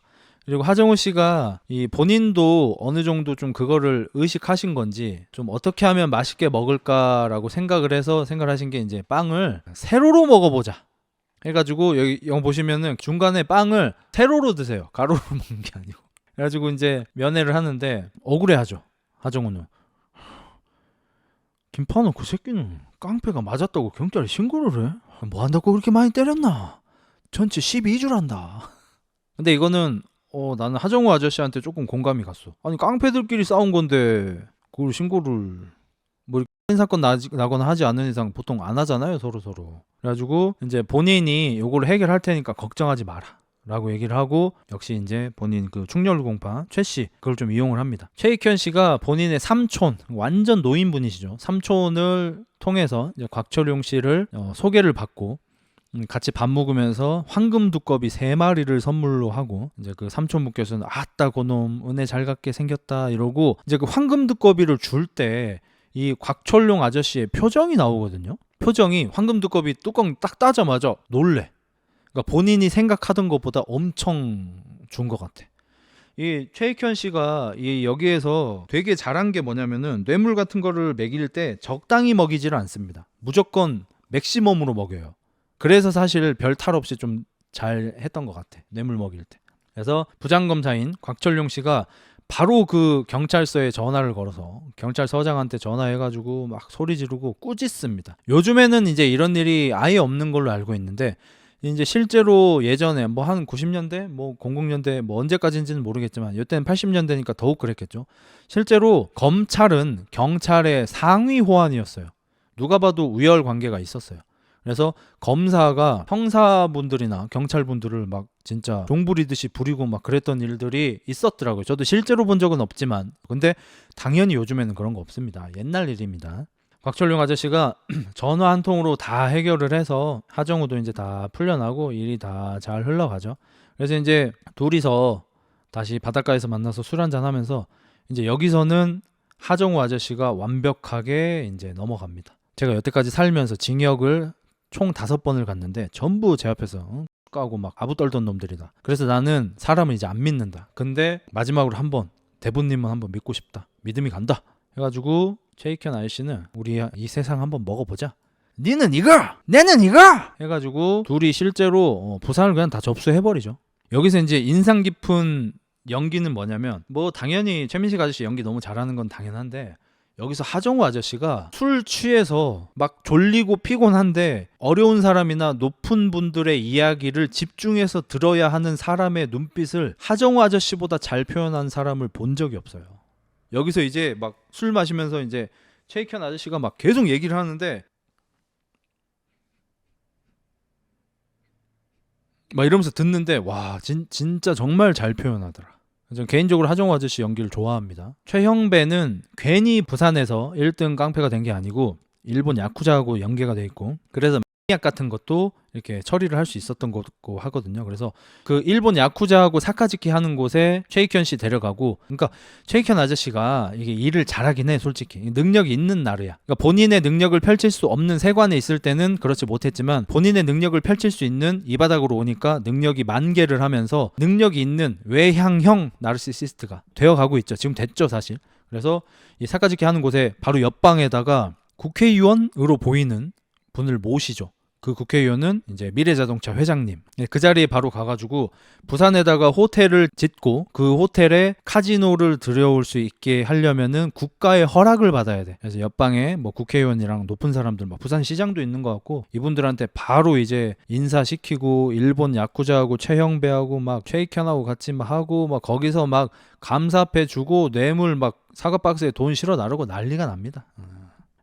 그리고 하정우 씨가 이 본인도 어느 정도 좀 그거를 의식하신 건지 좀 어떻게 하면 맛있게 먹을까라고 생각을 해서 생각을 하신 게 이제 빵을 세로로 먹어보자 해가지고 여기 보시면은 중간에 빵을 세로로 드세요. 가로로 먹는 게 아니고. 그래가지고 이제 면회를 하는데 억울해하죠. 하정우는. 김판호 그 새끼는 깡패가 맞았다고 경찰에 신고를 해? 뭐 한다고 그렇게 많이 때렸나? 전체 12주란다. 근데 이거는 나는 하정우 아저씨한테 조금 공감이 갔어. 아니 깡패들끼리 싸운 건데 그걸 신고를 뭐 이렇게 사건 나거나 하지 않는 이상 보통 안 하잖아요, 서로. 그래가지고 이제 본인이 요거를 해결할 테니까 걱정하지 마라 라고 얘기를 하고 역시 이제 본인 그 충렬공파 최씨 그걸 좀 이용을 합니다. 최익현 씨가 본인의 삼촌 완전 노인분이시죠. 삼촌을 통해서 이제 곽철용 씨를 소개를 받고 같이 밥 먹으면서 황금 두꺼비 3마리를 선물로 하고 이제 그 삼촌분께서는 아따 고놈 은혜 잘 갖게 생겼다 이러고 이제 그 황금 두꺼비를 줄 때 이 곽철용 아저씨의 표정이 나오거든요. 표정이 황금 두꺼비 뚜껑 딱 따자마자 놀래. 그러니까 본인이 생각하던 것보다 엄청 준 것 같아. 이 최익현 씨가 여기에서 되게 잘한 게 뭐냐면은 뇌물 같은 거를 먹일 때 적당히 먹이지를 않습니다. 무조건 맥시멈으로 먹여요. 그래서 사실 별 탈 없이 좀 잘 했던 것 같아. 뇌물 먹일 때. 그래서 부장검사인 곽철용 씨가 바로 그 경찰서에 전화를 걸어서 경찰서장한테 전화해가지고 막 소리 지르고 꾸짖습니다. 요즘에는 이제 이런 일이 아예 없는 걸로 알고 있는데 이제 실제로 예전에 뭐 한 90년대 뭐 00년대 뭐 언제까지인지는 모르겠지만 이때는 80년대니까 더욱 그랬겠죠. 실제로 검찰은 경찰의 상위 호환이었어요. 누가 봐도 우열 관계가 있었어요. 그래서 검사가 형사분들이나 경찰분들을 막 진짜 종부리듯이 부리고 막 그랬던 일들이 있었더라고요. 저도 실제로 본 적은 없지만 근데 당연히 요즘에는 그런 거 없습니다. 옛날 일입니다. 곽철용 아저씨가 전화 한 통으로 다 해결을 해서 하정우도 이제 다 풀려나고 일이 다 잘 흘러가죠. 그래서 이제 둘이서 다시 바닷가에서 만나서 술 한잔 하면서 이제 여기서는 하정우 아저씨가 완벽하게 이제 넘어갑니다. 제가 여태까지 살면서 징역을 총 5번을 갔는데 전부 제 앞에서 까고 막 아부 떨던 놈들이다. 그래서 나는 사람을 이제 안 믿는다. 근데 마지막으로 한번 대부님은 한번 믿고 싶다. 믿음이 간다. 해가지고 최익현 아저씨는 우리 이 세상 한번 먹어보자. 니는 이거! 내는 이거! 해가지고 둘이 실제로 부산을 그냥 다 접수해버리죠. 여기서 이제 인상 깊은 연기는 뭐냐면 뭐 당연히 최민식 아저씨 연기 너무 잘하는 건 당연한데 여기서 하정우 아저씨가 술 취해서 막 졸리고 피곤한데 어려운 사람이나 높은 분들의 이야기를 집중해서 들어야 하는 사람의 눈빛을 하정우 아저씨보다 잘 표현한 사람을 본 적이 없어요. 여기서 이제 막 술 마시면서 이제 최익현 아저씨가 막 계속 얘기를 하는데 막 이러면서 듣는데 와 진짜 정말 잘 표현하더라. 저는 개인적으로 하정우 아저씨 연기를 좋아합니다. 최형배는 괜히 부산에서 1등 깡패가 된 게 아니고 일본 야쿠자하고 연계가 돼 있고, 그래서 약 같은 것도 이렇게 처리를 할 수 있었던 거고 하거든요. 그래서 그 일본 야쿠자하고 사카지키 하는 곳에 최익현 씨 데려가고, 그러니까 최익현 아저씨가 이게 일을 잘하긴 해. 솔직히 능력이 있는 나르야. 그러니까 본인의 능력을 펼칠 수 없는 세관에 있을 때는 그렇지 못했지만, 본인의 능력을 펼칠 수 있는 이 바닥으로 오니까 능력이 만개를 하면서 능력이 있는 외향형 나르시시스트가 되어가고 있죠. 지금 됐죠 사실. 그래서 이 사카지키 하는 곳에 바로 옆방에다가 국회의원으로 보이는 분을 모시죠. 그 국회의원은 이제 미래자동차 회장님. 그 자리에 바로 가가지고 부산에다가 호텔을 짓고 그 호텔에 카지노를 들여올 수 있게 하려면은 국가의 허락을 받아야 돼. 그래서 옆방에 뭐 국회의원이랑 높은 사람들, 막 부산시장도 있는 것 같고, 이분들한테 바로 이제 인사시키고 일본 야쿠자하고 최형배하고 막 최익현하고 같이 막 하고, 막 거기서 막 감사패 주고 뇌물 막 사과 박스에 돈 실어 나르고 난리가 납니다.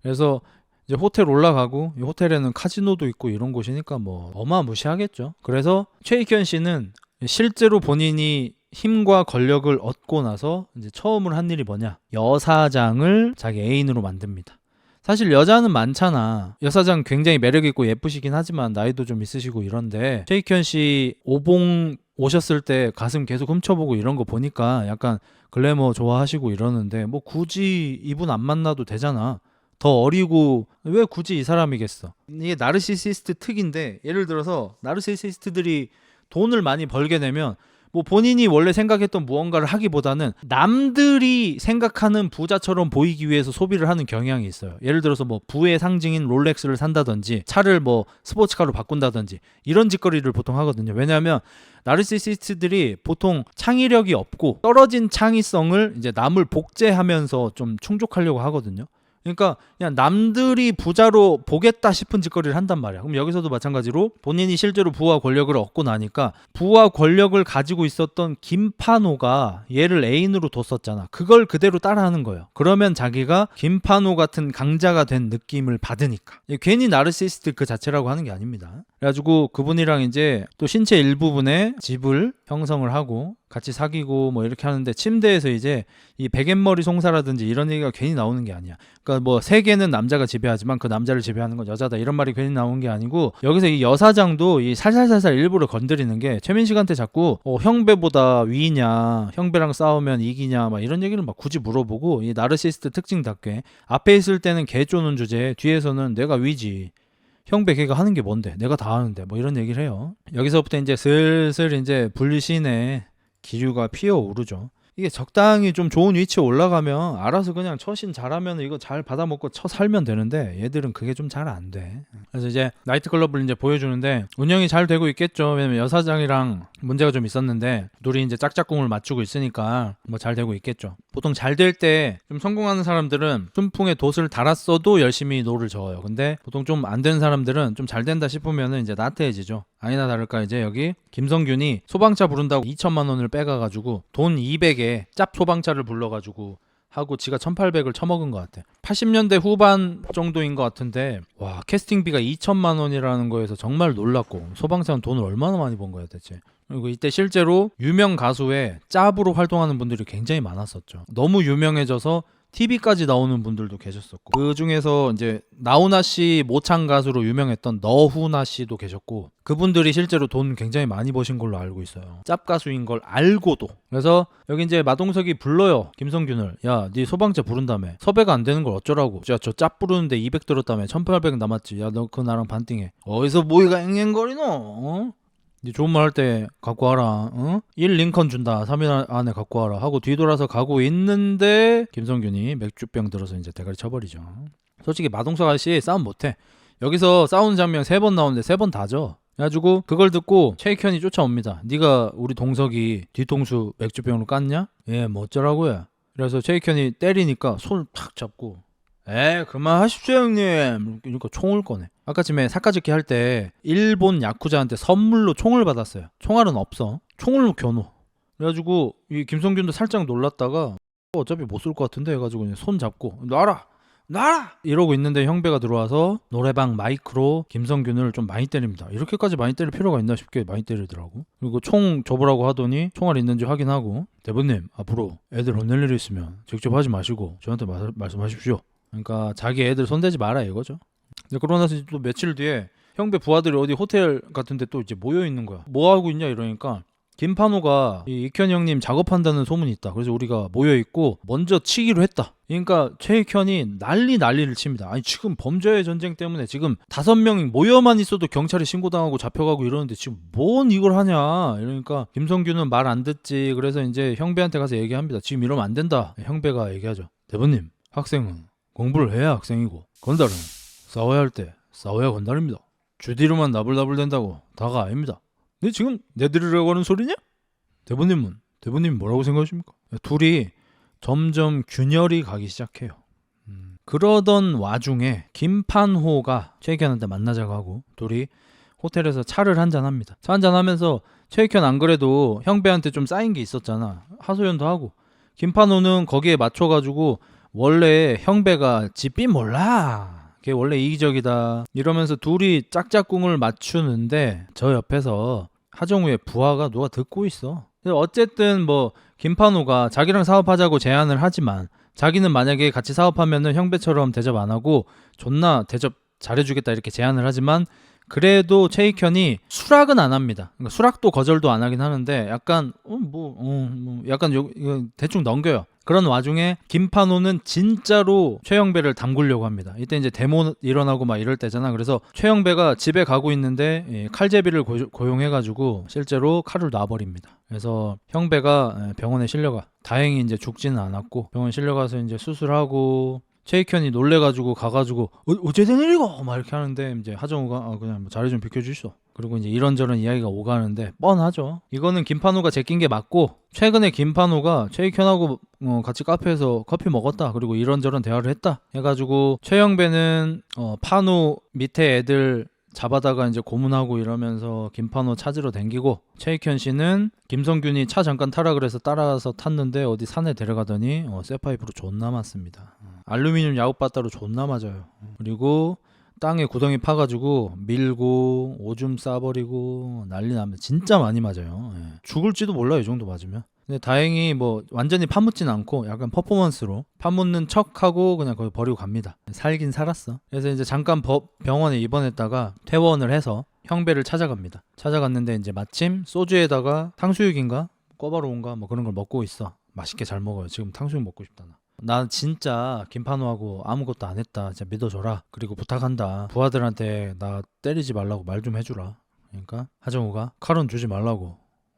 그래서 이제 호텔 올라가고, 이 호텔에는 카지노도 있고 이런 곳이니까 뭐 어마무시하겠죠. 그래서 최익현 씨는 실제로 본인이 힘과 권력을 얻고 나서 이제 처음으로 한 일이 뭐냐, 여사장을 자기 애인으로 만듭니다. 사실 여자는 많잖아. 여사장 굉장히 매력있고 예쁘시긴 하지만 나이도 좀 있으시고 이런데, 최익현 씨 오봉 오셨을 때 가슴 계속 훔쳐보고 이런 거 보니까 약간 글래머 좋아하시고 이러는데, 뭐 굳이 이분 안 만나도 되잖아. 더 어리고 왜 굳이 이 사람이겠어. 이게 나르시시스트 특인데, 예를 들어서 나르시시스트들이 돈을 많이 벌게 되면 뭐 본인이 원래 생각했던 무언가를 하기보다는 남들이 생각하는 부자처럼 보이기 위해서 소비를 하는 경향이 있어요. 예를 들어서 뭐 부의 상징인 롤렉스를 산다든지 차를 뭐 스포츠카로 바꾼다든지 이런 짓거리를 보통 하거든요. 왜냐하면 나르시시스트들이 보통 창의력이 없고 떨어진 창의성을 이제 남을 복제하면서 좀 충족하려고 하거든요. 그러니까 그냥 남들이 부자로 보겠다 싶은 짓거리를 한단 말이야. 그럼 여기서도 마찬가지로 본인이 실제로 부와 권력을 얻고 나니까, 부와 권력을 가지고 있었던 김판호가 얘를 애인으로 뒀었잖아. 그걸 그대로 따라하는 거예요. 그러면 자기가 김판호 같은 강자가 된 느낌을 받으니까. 괜히 나르시시스트 그 자체라고 하는 게 아닙니다. 그래가지고 그분이랑 이제 또 신체 일부분에 집을 형성을 하고 같이 사귀고 뭐 이렇게 하는데, 침대에서 이제 이 베갯머리 송사라든지 이런 얘기가 괜히 나오는 게 아니야. 그러니까 뭐 세계는 남자가 지배하지만 그 남자를 지배하는 건 여자다, 이런 말이 괜히 나온 게 아니고, 여기서 이 여사장도 이 살살살살 일부러 건드리는 게, 최민식한테 자꾸 형배보다 위냐, 형배랑 싸우면 이기냐 막 이런 얘기를 막 굳이 물어보고, 이 나르시스트 특징답게 앞에 있을 때는 개 쪼는 주제에 뒤에서는 내가 위지, 형배 걔가 하는 게 뭔데, 내가 다 하는데, 뭐 이런 얘기를 해요. 여기서부터 이제 슬슬 이제 불신의 기류가 피어오르죠. 이게 적당히 좀 좋은 위치에 올라가면 알아서 그냥 처신 잘하면 이거 잘 받아먹고 쳐 살면 되는데, 얘들은 그게 좀 잘 안 돼. 그래서 이제 나이트클럽을 이제 보여주는데 운영이 잘 되고 있겠죠. 왜냐면 여사장이랑 문제가 좀 있었는데 둘이 이제 짝짝꿍을 맞추고 있으니까 뭐 잘 되고 있겠죠. 보통 잘 될 때 좀 성공하는 사람들은 순풍에 돛을 달았어도 열심히 노를 저어요. 근데 보통 좀 안 된 사람들은 좀 잘 된다 싶으면은 이제 나태해지죠. 아니나 다를까 이제 여기 김성균이 소방차 부른다고 2천만 원을 빼가가지고 돈 200에 짭 소방차를 불러가지고 하고 지가 1,800을 처먹은 것 같아. 80년대 후반 정도인 것 같은데, 와, 캐스팅비가 2천만 원이라는 거에서 정말 놀랐고, 소방차는 돈을 얼마나 많이 번 거야 대체. 그리고 이때 실제로 유명 가수의 짭으로 활동하는 분들이 굉장히 많았었죠. 너무 유명해져서 TV까지 나오는 분들도 계셨었고, 그 중에서 이제 나훈아 씨 모창 가수로 유명했던 너훈아 씨도 계셨고, 그분들이 실제로 돈 굉장히 많이 버신 걸로 알고 있어요. 짭 가수인 걸 알고도. 그래서 여기 이제 마동석이 불러요, 김성균을. 야, 네 소방차 부른다며, 섭외가 안 되는 걸 어쩌라고. 야, 저 짭 부르는데 200 들었다며, 1,800 남았지. 야, 너 그 나랑 반띵해. 어디서 모이가 앵앵거리노? 어? 네 좋은 말 할 때 갖고 와라. 어? 1 링컨 준다. 3일 안에 갖고 와라. 하고 뒤돌아서 가고 있는데 김성균이 맥주병 들어서 이제 대가리 쳐버리죠. 솔직히 마동석 아저씨 싸움 못해. 여기서 싸우는 장면 3번 나오는데 3번 다 져. 그래가지고 그걸 듣고 최익현이 쫓아옵니다. 네가 우리 동석이 뒤통수 맥주병으로 깠냐? 예, 뭐 어쩌라고요. 그래서 최익현이 때리니까 손을 탁 잡고, 그만하십시오 형님. 그러니까 총을 꺼내. 아까 전에 사카즈키 할 때 일본 야쿠자한테 선물로 총을 받았어요. 총알은 없어. 총을 겨누. 그래가지고 이 김성균도 살짝 놀랐다가 어차피 못 쏠 것 같은데 해가지고 그냥 손 잡고 놔라. 놔라! 이러고 있는데 형배가 들어와서 노래방 마이크로 김성균을 좀 많이 때립니다. 이렇게까지 많이 때릴 필요가 있나 싶게 많이 때리더라고. 그리고 총 줘보라고 하더니 총알 있는지 확인하고, 대본님 앞으로 애들 혼낼 일 있으면 직접 하지 마시고 저한테 말씀하십시오. 그러니까 자기 애들 손대지 마라 이거죠. 근데 그러고 나서 또 며칠 뒤에 형배 부하들이 어디 호텔 같은데 또 이제 모여 있는 거야. 뭐 하고 있냐 이러니까 김판호가 이 익현 형님 작업한다는 소문이 있다. 그래서 우리가 모여 있고 먼저 치기로 했다. 그러니까 최익현이 난리를 칩니다. 아니 지금 범죄의 전쟁 때문에 지금 5명이 모여만 있어도 경찰에 신고당하고 잡혀가고 이러는데 지금 뭔 이걸 하냐. 이러니까 김성규는 말 안 듣지. 그래서 이제 형배한테 가서 얘기합니다. 지금 이러면 안 된다. 형배가 얘기하죠. 대본님, 학생은 공부를 해야 학생이고 건달은 싸워야 할 때 싸워야 건달입니다. 주뒤로만 나불나불 된다고 다가 아닙니다. 근데 지금 내들으려고 하는 소리냐? 대본님 뭐라고 생각하십니까? 둘이 점점 균열이 가기 시작해요. 그러던 와중에 김판호가 최익현한테 만나자고 하고 둘이 호텔에서 차를 한잔합니다. 차 한잔하면서 최익현 안 그래도 형배한테 좀 쌓인 게 있었잖아. 하소연도 하고. 김판호는 거기에 맞춰가지고 원래 형배가 집비 몰라. 걔 원래 이기적이다. 이러면서 둘이 짝짝꿍을 맞추는데 저 옆에서 하정우의 부하가 누가 듣고 있어. 어쨌든 뭐 김판호가 자기랑 사업하자고 제안을 하지만 자기는 만약에 같이 사업하면은 형배처럼 대접 안 하고 존나 대접 잘해주겠다 이렇게 제안을 하지만 그래도 최익현이 수락은 안 합니다. 그러니까 수락도 거절도 안 하긴 하는데 약간 약간 이거 대충 넘겨요. 그런 와중에 김판호는 진짜로 최영배를 담그려고 합니다. 이때 이제 데모 일어나고 막 이럴 때잖아. 그래서 최영배가 집에 가고 있는데 칼제비를 고용해가지고 실제로 칼을 놔버립니다. 그래서 형배가 병원에 실려가. 다행히 이제 죽지는 않았고 병원 실려가서 이제 수술하고 최익현이 놀래가지고 가가지고 어째 된 일이고 막 이렇게 하는데 이제 하정우가 그냥 자리 좀 비켜주시오. 그리고 이제 이런저런 이야기가 오가는데 뻔하죠. 이거는 김판호가 제낀 게 맞고 최근에 김판호가 최익현하고 같이 카페에서 커피 먹었다. 그리고 이런저런 대화를 했다. 해가지고 최영배는 판호 밑에 애들 잡아다가 이제 고문하고 이러면서 김판호 찾으러 댕기고 최익현 씨는 김성균이 차 잠깐 타라 그래서 따라서 탔는데 어디 산에 데려가더니 쇠파이프로 존나 맞습니다. 알루미늄 야구바따로 존나 맞아요. 그리고 땅에 구덩이 파가지고 밀고 오줌 싸버리고 난리 납니다. 진짜 많이 맞아요. 죽을지도 몰라요 이 정도 맞으면. 근데 다행히 뭐 완전히 파묻진 않고 약간 퍼포먼스로 파묻는 척하고 그냥 거기 버리고 갑니다. 살긴 살았어. 그래서 이제 잠깐 병원에 입원했다가 퇴원을 해서 형배를 찾아갑니다. 찾아갔는데 이제 마침 소주에다가 탕수육인가 꿔바로운가 뭐 그런 걸 먹고 있어. 맛있게 잘 먹어요. 지금 탕수육 먹고 싶다 나 진짜 김판호하고 아무것도 안 했다. 진짜 믿어줘라. 그리고 부탁한다. 부하들한테 나 때리지 말라고 말 좀 해주라. 그러니까 하정우가 칼은 주지 말라고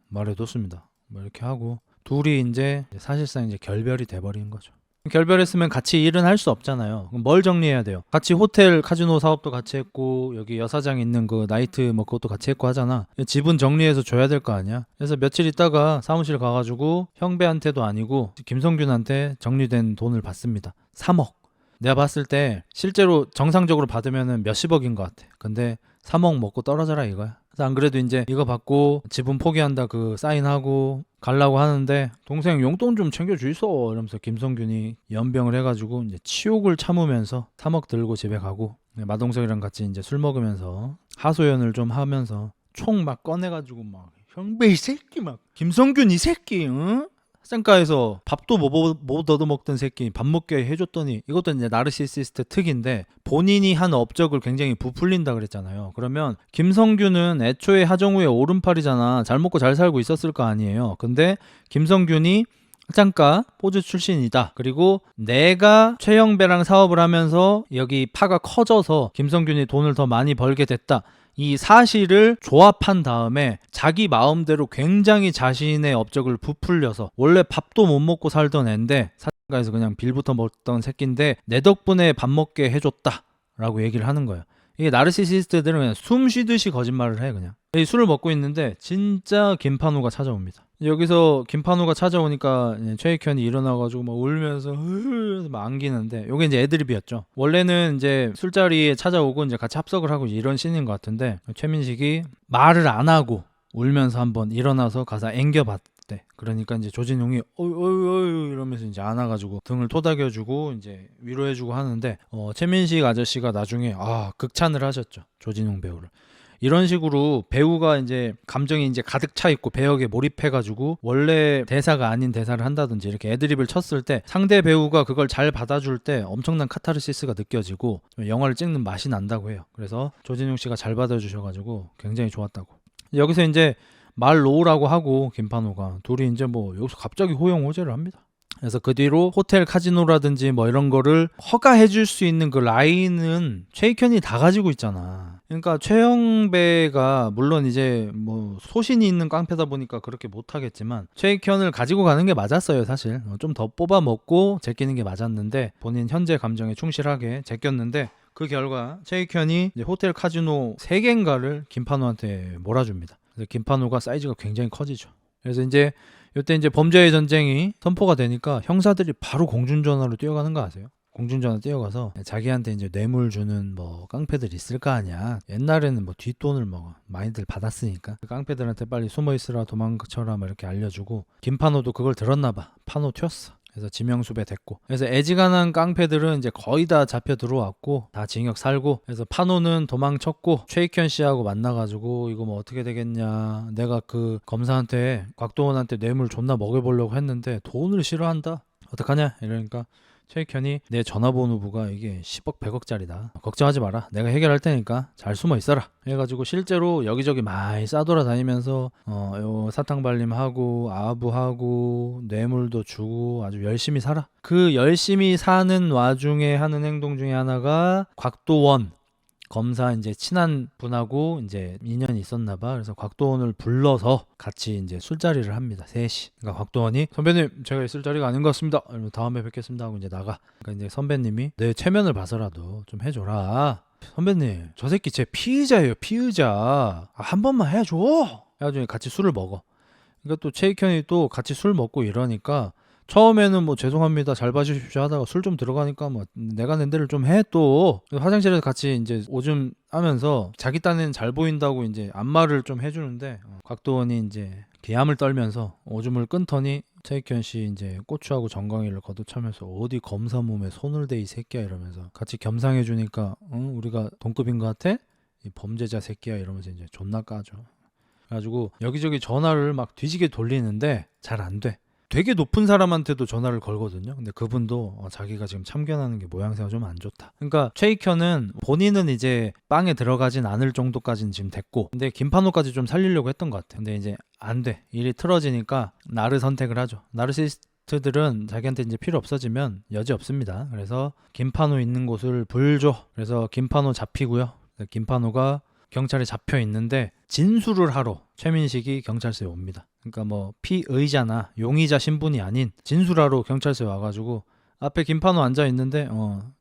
말해뒀습니다. 뭐 이렇게 하고 둘이 이제 사실상 이제 결별이 돼버린 거죠. 결별했으면 같이 일은 할 수 없잖아요. 그럼 뭘 정리해야 돼요? 같이 호텔 카지노 사업도 같이 했고 여기 여사장 있는 그 나이트 뭐 그것도 같이 했고 하잖아. 지분 정리해서 줘야 될 거 아니야. 그래서 며칠 있다가 사무실 가가지고 형배한테도 아니고 김성균한테 정리된 돈을 받습니다. 3억. 내가 봤을 때 실제로 정상적으로 받으면은 몇십억인 것 같아. 근데 3억 먹고 떨어져라 이거야. 그래서 안 그래도 이제 이거 받고 지분 포기한다 그 사인하고 가려고 하는데 동생 용돈 좀 챙겨주이소 이러면서 김성균이 연병을 해가지고 이제 치욕을 참으면서 3억 들고 집에 가고 마동석이랑 같이 이제 술 먹으면서 하소연을 좀 하면서 총 막 꺼내가지고 막 형배 이 새끼 막 김성균 이 새끼 응? 쌩가에서 밥도 못 얻어먹던 새끼 밥 먹게 해줬더니 이것도 이제 나르시시스트 특인데 본인이 한 업적을 굉장히 부풀린다 그랬잖아요. 그러면 김성균은 애초에 하정우의 오른팔이잖아. 잘 먹고 잘 살고 있었을 거 아니에요. 근데 김성균이 잠깐 포즈 출신이다. 그리고 내가 최영배랑 사업을 하면서 여기 파가 커져서 김성균이 돈을 더 많이 벌게 됐다. 이 사실을 조합한 다음에 자기 마음대로 굉장히 자신의 업적을 부풀려서 원래 밥도 못 먹고 살던 애인데 사장가에서 그냥 빌부터 먹던 새끼인데 내 덕분에 밥 먹게 해줬다 라고 얘기를 하는 거예요. 이게 나르시시스트들은 그냥 숨 쉬듯이 거짓말을 해 그냥. 이 술을 먹고 있는데 진짜 김판호가 찾아옵니다. 여기서 김판호가 찾아오니까 최익현이 일어나가지고 막 울면서 막 안기는데 요게 이제 애드립이었죠. 원래는 이제 술자리에 찾아오고 이제 같이 합석을 하고 이런 씬인 것 같은데 최민식이 말을 안 하고 울면서 한번 일어나서 가서 그때. 그러니까 이제 조진웅이 어이 이러면서 이제 안아가지고 등을 토닥여주고 이제 위로해주고 하는데 최민식 아저씨가 나중에 극찬을 하셨죠. 조진웅 배우를. 이런 식으로 배우가 이제 감정이 이제 가득 차 있고 배역에 몰입해가지고 원래 대사가 아닌 대사를 한다든지 이렇게 애드립을 쳤을 때 상대 배우가 그걸 잘 받아줄 때 엄청난 카타르시스가 느껴지고 영화를 찍는 맛이 난다고 해요. 그래서 조진웅 씨가 잘 받아주셔가지고 굉장히 좋았다고. 여기서 이제 말 놓으라고 하고 김판호가 둘이 이제 뭐 여기서 갑자기 호영호제를 합니다. 그래서 그 뒤로 호텔 카지노라든지 뭐 이런 거를 허가해 줄 수 있는 그 라인은 최익현이 다 가지고 있잖아. 그러니까 최영배가 물론 이제 뭐 소신이 있는 깡패다 보니까 그렇게 못 하겠지만 최익현을 가지고 가는 게 맞았어요. 사실 좀 더 뽑아 먹고 제끼는 게 맞았는데 본인 현재 감정에 충실하게 제꼈는데 그 결과 최익현이 이제 호텔 카지노 3개인가를 김판호한테 몰아줍니다. 그래서 김판호가 사이즈가 굉장히 커지죠. 그래서 이제 이때 이제 범죄의 전쟁이 선포가 되니까 형사들이 바로 공중전화로 뛰어가는 거 아세요? 공중전화 뛰어가서 자기한테 이제 뇌물 주는 뭐 깡패들 있을 거 아니야. 옛날에는 뭐 뒷돈을 뭐 많이들 받았으니까 그 깡패들한테 빨리 숨어 있으라 도망쳐라 막 이렇게 알려주고 김판호도 그걸 들었나 봐. 판호 튀었어. 그래서 지명수배 됐고 그래서 애지간한 깡패들은 이제 거의 다 잡혀 들어왔고 다 징역 살고 그래서 판호는 도망쳤고 최익현 씨하고 만나가지고 이거 뭐 어떻게 되겠냐 내가 그 검사한테 곽도원한테 뇌물 존나 먹여보려고 했는데 돈을 싫어한다 어떡하냐 이러니까 최익현이 내 전화번호부가 이게 10억 100억짜리다 걱정하지 마라 내가 해결할 테니까 잘 숨어 있어라 해가지고 실제로 여기저기 많이 싸돌아다니면서 요 사탕발림하고 아부하고 뇌물도 주고 아주 열심히 살아. 그 열심히 사는 와중에 하는 행동 중에 하나가 곽도원 검사 이제 친한 분하고 이제 인연이 있었나 봐. 그래서 곽도원을 불러서 같이 이제 술자리를 합니다. 셋이. 그러니까 곽도원이 선배님 제가 있을 자리가 아닌 것 같습니다. 다음에 뵙겠습니다 하고 이제 나가. 그러니까 이제 선배님이 내 체면을 봐서라도 좀 해줘라. 선배님 저 새끼 제 피의자예요. 피의자. 한 번만 해줘. 해가지고 같이 술을 먹어. 그러니까 또 최익현이 또 같이 술 먹고 이러니까 처음에는 뭐 죄송합니다 잘 봐주십시오 하다가 술 좀 들어가니까 뭐 내가 낸 데를 좀 해 또 화장실에서 같이 이제 오줌 하면서 자기 딴에는 잘 보인다고 이제 안마를 좀 해주는데 곽도원이 이제 기함을 떨면서 오줌을 끊더니 최익현 씨 이제 고추하고 정강이를 걷어차면서 어디 검사 몸에 손을 대 이 새끼야 이러면서 같이 겸상해 주니까 우리가 동급인 것 같아? 이 범죄자 새끼야 이러면서 이제 존나 까죠. 그래가지고 여기저기 전화를 막 뒤지게 돌리는데 잘 안 돼. 되게 높은 사람한테도 전화를 걸거든요. 근데 그분도 자기가 지금 참견하는 게 모양새가 좀 안 좋다. 그러니까 최익현은 본인은 이제 빵에 들어가진 않을 정도까지는 지금 됐고 근데 김판호까지 좀 살리려고 했던 것 같아. 근데 이제 안 돼. 일이 틀어지니까 나를 선택을 하죠. 나르시스트들은 자기한테 이제 필요 없어지면 여지 없습니다. 그래서 김판호 있는 곳을 불줘. 그래서 김판호 잡히고요. 김판호가 경찰에 잡혀 있는데 진술을 하러 최민식이 경찰서에 옵니다. 그러니까 뭐 피의자나 용의자 신분이 아닌 진술하러 경찰서에 와가지고 앞에 김판호 앉아 있는데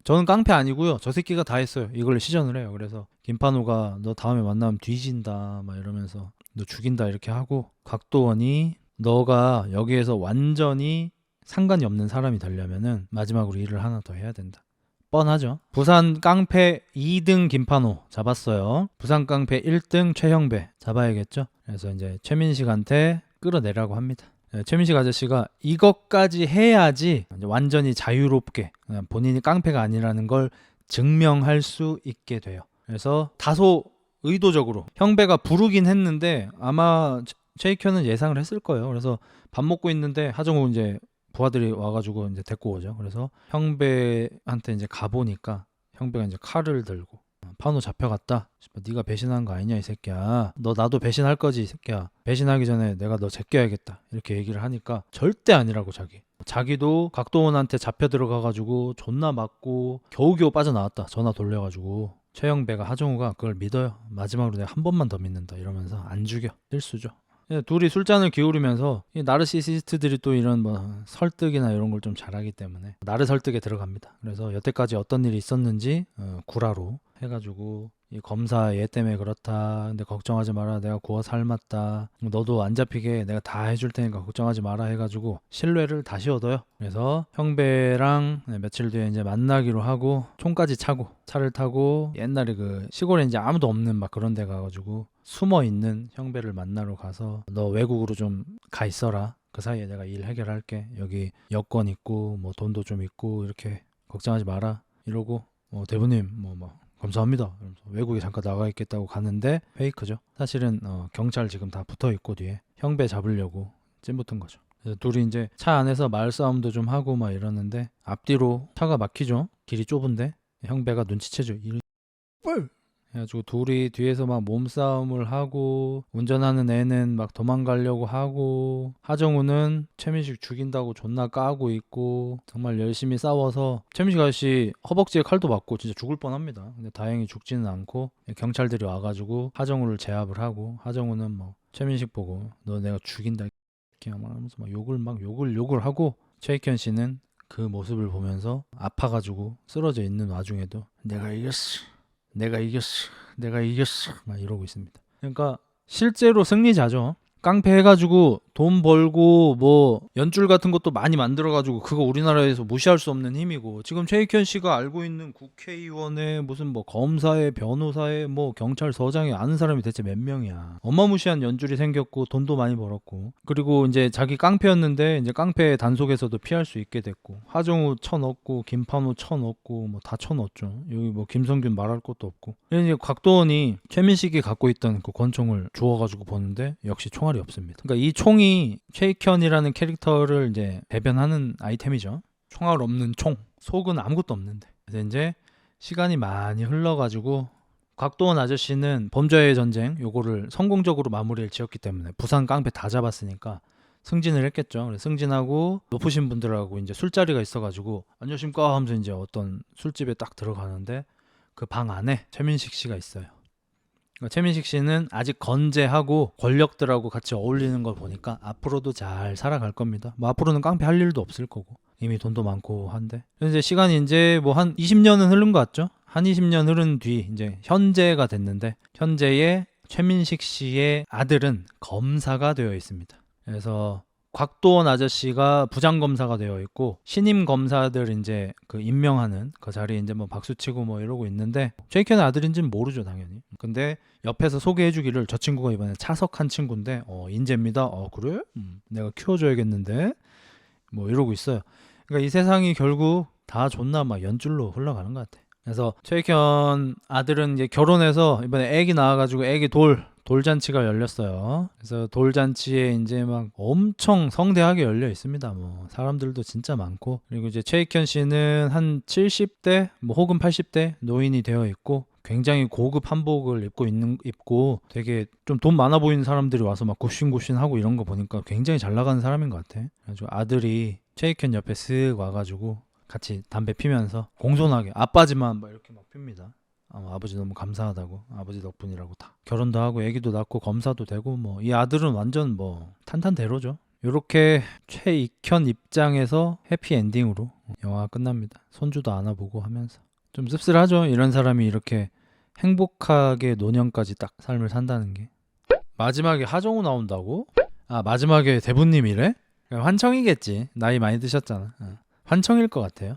저는 깡패 아니고요. 저 새끼가 다 했어요. 이걸 시전을 해요. 그래서 김판호가 너 다음에 만나면 뒤진다 막 이러면서 너 죽인다 이렇게 하고 곽도원이 너가 여기에서 완전히 상관이 없는 사람이 되려면은 마지막으로 일을 하나 더 해야 된다. 뻔하죠. 부산 깡패 2등 김판호 잡았어요. 부산 깡패 1등 최형배 잡아야겠죠. 그래서 이제 최민식한테 끌어내라고 합니다. 최민식 아저씨가 이것까지 해야지 이제 완전히 자유롭게 본인이 깡패가 아니라는 걸 증명할 수 있게 돼요. 그래서 다소 의도적으로 형배가 부르긴 했는데 아마 최익현은 예상을 했을 거예요. 그래서 밥 먹고 있는데 하정우 이제 부하들이 와가지고 이제 데리고 오죠. 그래서 형배한테 이제 가보니까 형배가 이제 칼을 들고 판호 잡혀갔다. 네가 배신한 거 아니냐 이 새끼야. 너 나도 배신할 거지 이 새끼야. 배신하기 전에 내가 너 제껴야겠다. 이렇게 얘기를 하니까 절대 아니라고 자기도 곽도원한테 잡혀 들어가가지고 존나 맞고 겨우겨우 빠져나왔다. 전화 돌려가지고 최영배가 하정우가 그걸 믿어요. 마지막으로 내가 한 번만 더 믿는다 이러면서 안 죽여. 실수죠. 둘이 술잔을 기울이면서 이 나르시시스트들이 또 이런 뭐 설득이나 이런 걸 좀 잘하기 때문에 나르 설득에 들어갑니다. 그래서 여태까지 어떤 일이 있었는지 구라로 해가지고 이 검사 얘 때문에 그렇다. 근데 걱정하지 마라. 내가 구워 삶았다. 너도 안 잡히게 내가 다 해줄 테니까 걱정하지 마라 해가지고 신뢰를 다시 얻어요. 그래서 형배랑 며칠 뒤에 이제 만나기로 하고 총까지 차고 차를 타고 옛날에 그 시골에 이제 아무도 없는 막 그런 데 가가지고 숨어 있는 형배를 만나러 가서 너 외국으로 좀 가 있어라. 그 사이에 내가 일 해결할게. 여기 여권 있고 뭐 돈도 좀 있고 이렇게 걱정하지 마라. 이러고 대부님 뭐 감사합니다. 이러면서 외국에 잠깐 나가 있겠다고 가는데 페이크죠. 사실은 경찰 지금 다 붙어 있고 뒤에 형배 잡으려고 찐붙은 거죠. 그래서 둘이 이제 차 안에서 말싸움도 좀 하고 막 이러는데 앞뒤로 차가 막히죠. 길이 좁은데 형배가 눈치채죠. 뻘 해가지고 둘이 뒤에서 막 몸싸움을 하고 운전하는 애는 막 도망가려고 하고 하정우는 최민식 죽인다고 존나 까고 있고 정말 열심히 싸워서 최민식 아저씨 허벅지에 칼도 맞고 진짜 죽을 뻔합니다. 근데 다행히 죽지는 않고 경찰들이 와가지고 하정우를 제압을 하고 하정우는 뭐 최민식 보고 너 내가 죽인다 이렇게 말하면서 막 욕을 하고 최익현 씨는 그 모습을 보면서 아파가지고 쓰러져 있는 와중에도 내가 이겼어 막 이러고 있습니다. 그러니까 실제로 승리자죠. 깡패 해가지고 돈 벌고 뭐 연줄 같은 것도 많이 만들어가지고 그거 우리나라에서 무시할 수 없는 힘이고 지금 최익현 씨가 알고 있는 국회의원에 무슨 뭐 검사에 변호사에 뭐 경찰서장에 아는 사람이 대체 몇 명이야. 어마무시한 연줄이 생겼고 돈도 많이 벌었고 그리고 이제 자기 깡패였는데 이제 깡패 단속에서도 피할 수 있게 됐고 하정우 쳐넣고 김판호 쳐넣고 뭐 다 쳐넣었죠. 여기 뭐 김성균 말할 것도 없고 이제 곽도원이 최민식이 갖고 있던 그 권총을 주워가지고 보는데 역시 총알이 없습니다. 그러니까 이 총이 최익현이라는 캐릭터를 이제 대변하는 아이템이죠. 총알 없는 총, 속은 아무것도 없는데. 그래서 이제 시간이 많이 흘러가지고 곽도원 아저씨는 범죄의 전쟁 요거를 성공적으로 마무리를 지었기 때문에 부산 깡패 다 잡았으니까 승진을 했겠죠. 그래서 승진하고 높으신 분들하고 이제 술자리가 있어가지고 안녕하십니까 하면서 이제 어떤 술집에 딱 들어가는데 그 방 안에 최민식 씨가 있어요. 최민식 씨는 아직 건재하고 권력들하고 같이 어울리는 걸 보니까 앞으로도 잘 살아갈 겁니다. 뭐 앞으로는 깡패 할 일도 없을 거고 이미 돈도 많고 한데 이제 시간이 이제 뭐 한 20년은 흐른 것 같죠. 한 20년 흐른 뒤 이제 현재가 됐는데 현재의 최민식 씨의 아들은 검사가 되어 있습니다. 그래서 곽도원 아저씨가 부장검사가 되어 있고 신임 검사들 이제 그 임명하는 그 자리에 이제 뭐 박수치고 뭐 이러고 있는데 최익현의 아들인지는 모르죠 당연히. 근데 옆에서 소개해주기를 저 친구가 이번에 차석한 친구인데 인재입니다. 그래? 내가 키워줘야겠는데 뭐 이러고 있어요. 그러니까 이 세상이 결국 다 존나 막 연줄로 흘러가는 것 같아. 그래서 최익현 아들은 이제 결혼해서 이번에 애기 낳아가지고 애기 돌잔치가 열렸어요. 그래서 돌잔치에 이제 막 엄청 성대하게 열려 있습니다. 뭐 사람들도 진짜 많고 그리고 이제 최익현 씨는 한 70대 뭐 혹은 80대 노인이 되어 있고 굉장히 고급 한복을 입고 되게 좀 돈 많아 보이는 사람들이 와서 막 굽신굽신하고 이런 거 보니까 굉장히 잘 나가는 사람인 것 같아. 그래가지고 아들이 최익현 옆에 쓱 와가지고 같이 담배 피면서 공손하게 아빠지만 막 이렇게 막 핍니다. 아버지 너무 감사하다고 아버지 덕분이라고 다 결혼도 하고 애기도 낳고 검사도 되고 뭐 이 아들은 완전 뭐 탄탄대로죠. 요렇게 최익현 입장에서 해피엔딩으로 영화가 끝납니다. 손주도 안아보고 하면서 좀 씁쓸하죠. 이런 사람이 이렇게 행복하게 노년까지 딱 삶을 산다는 게. 마지막에 하정우 나온다고? 마지막에 대부님이래? 환청이겠지. 나이 많이 드셨잖아. 환청일 것 같아요.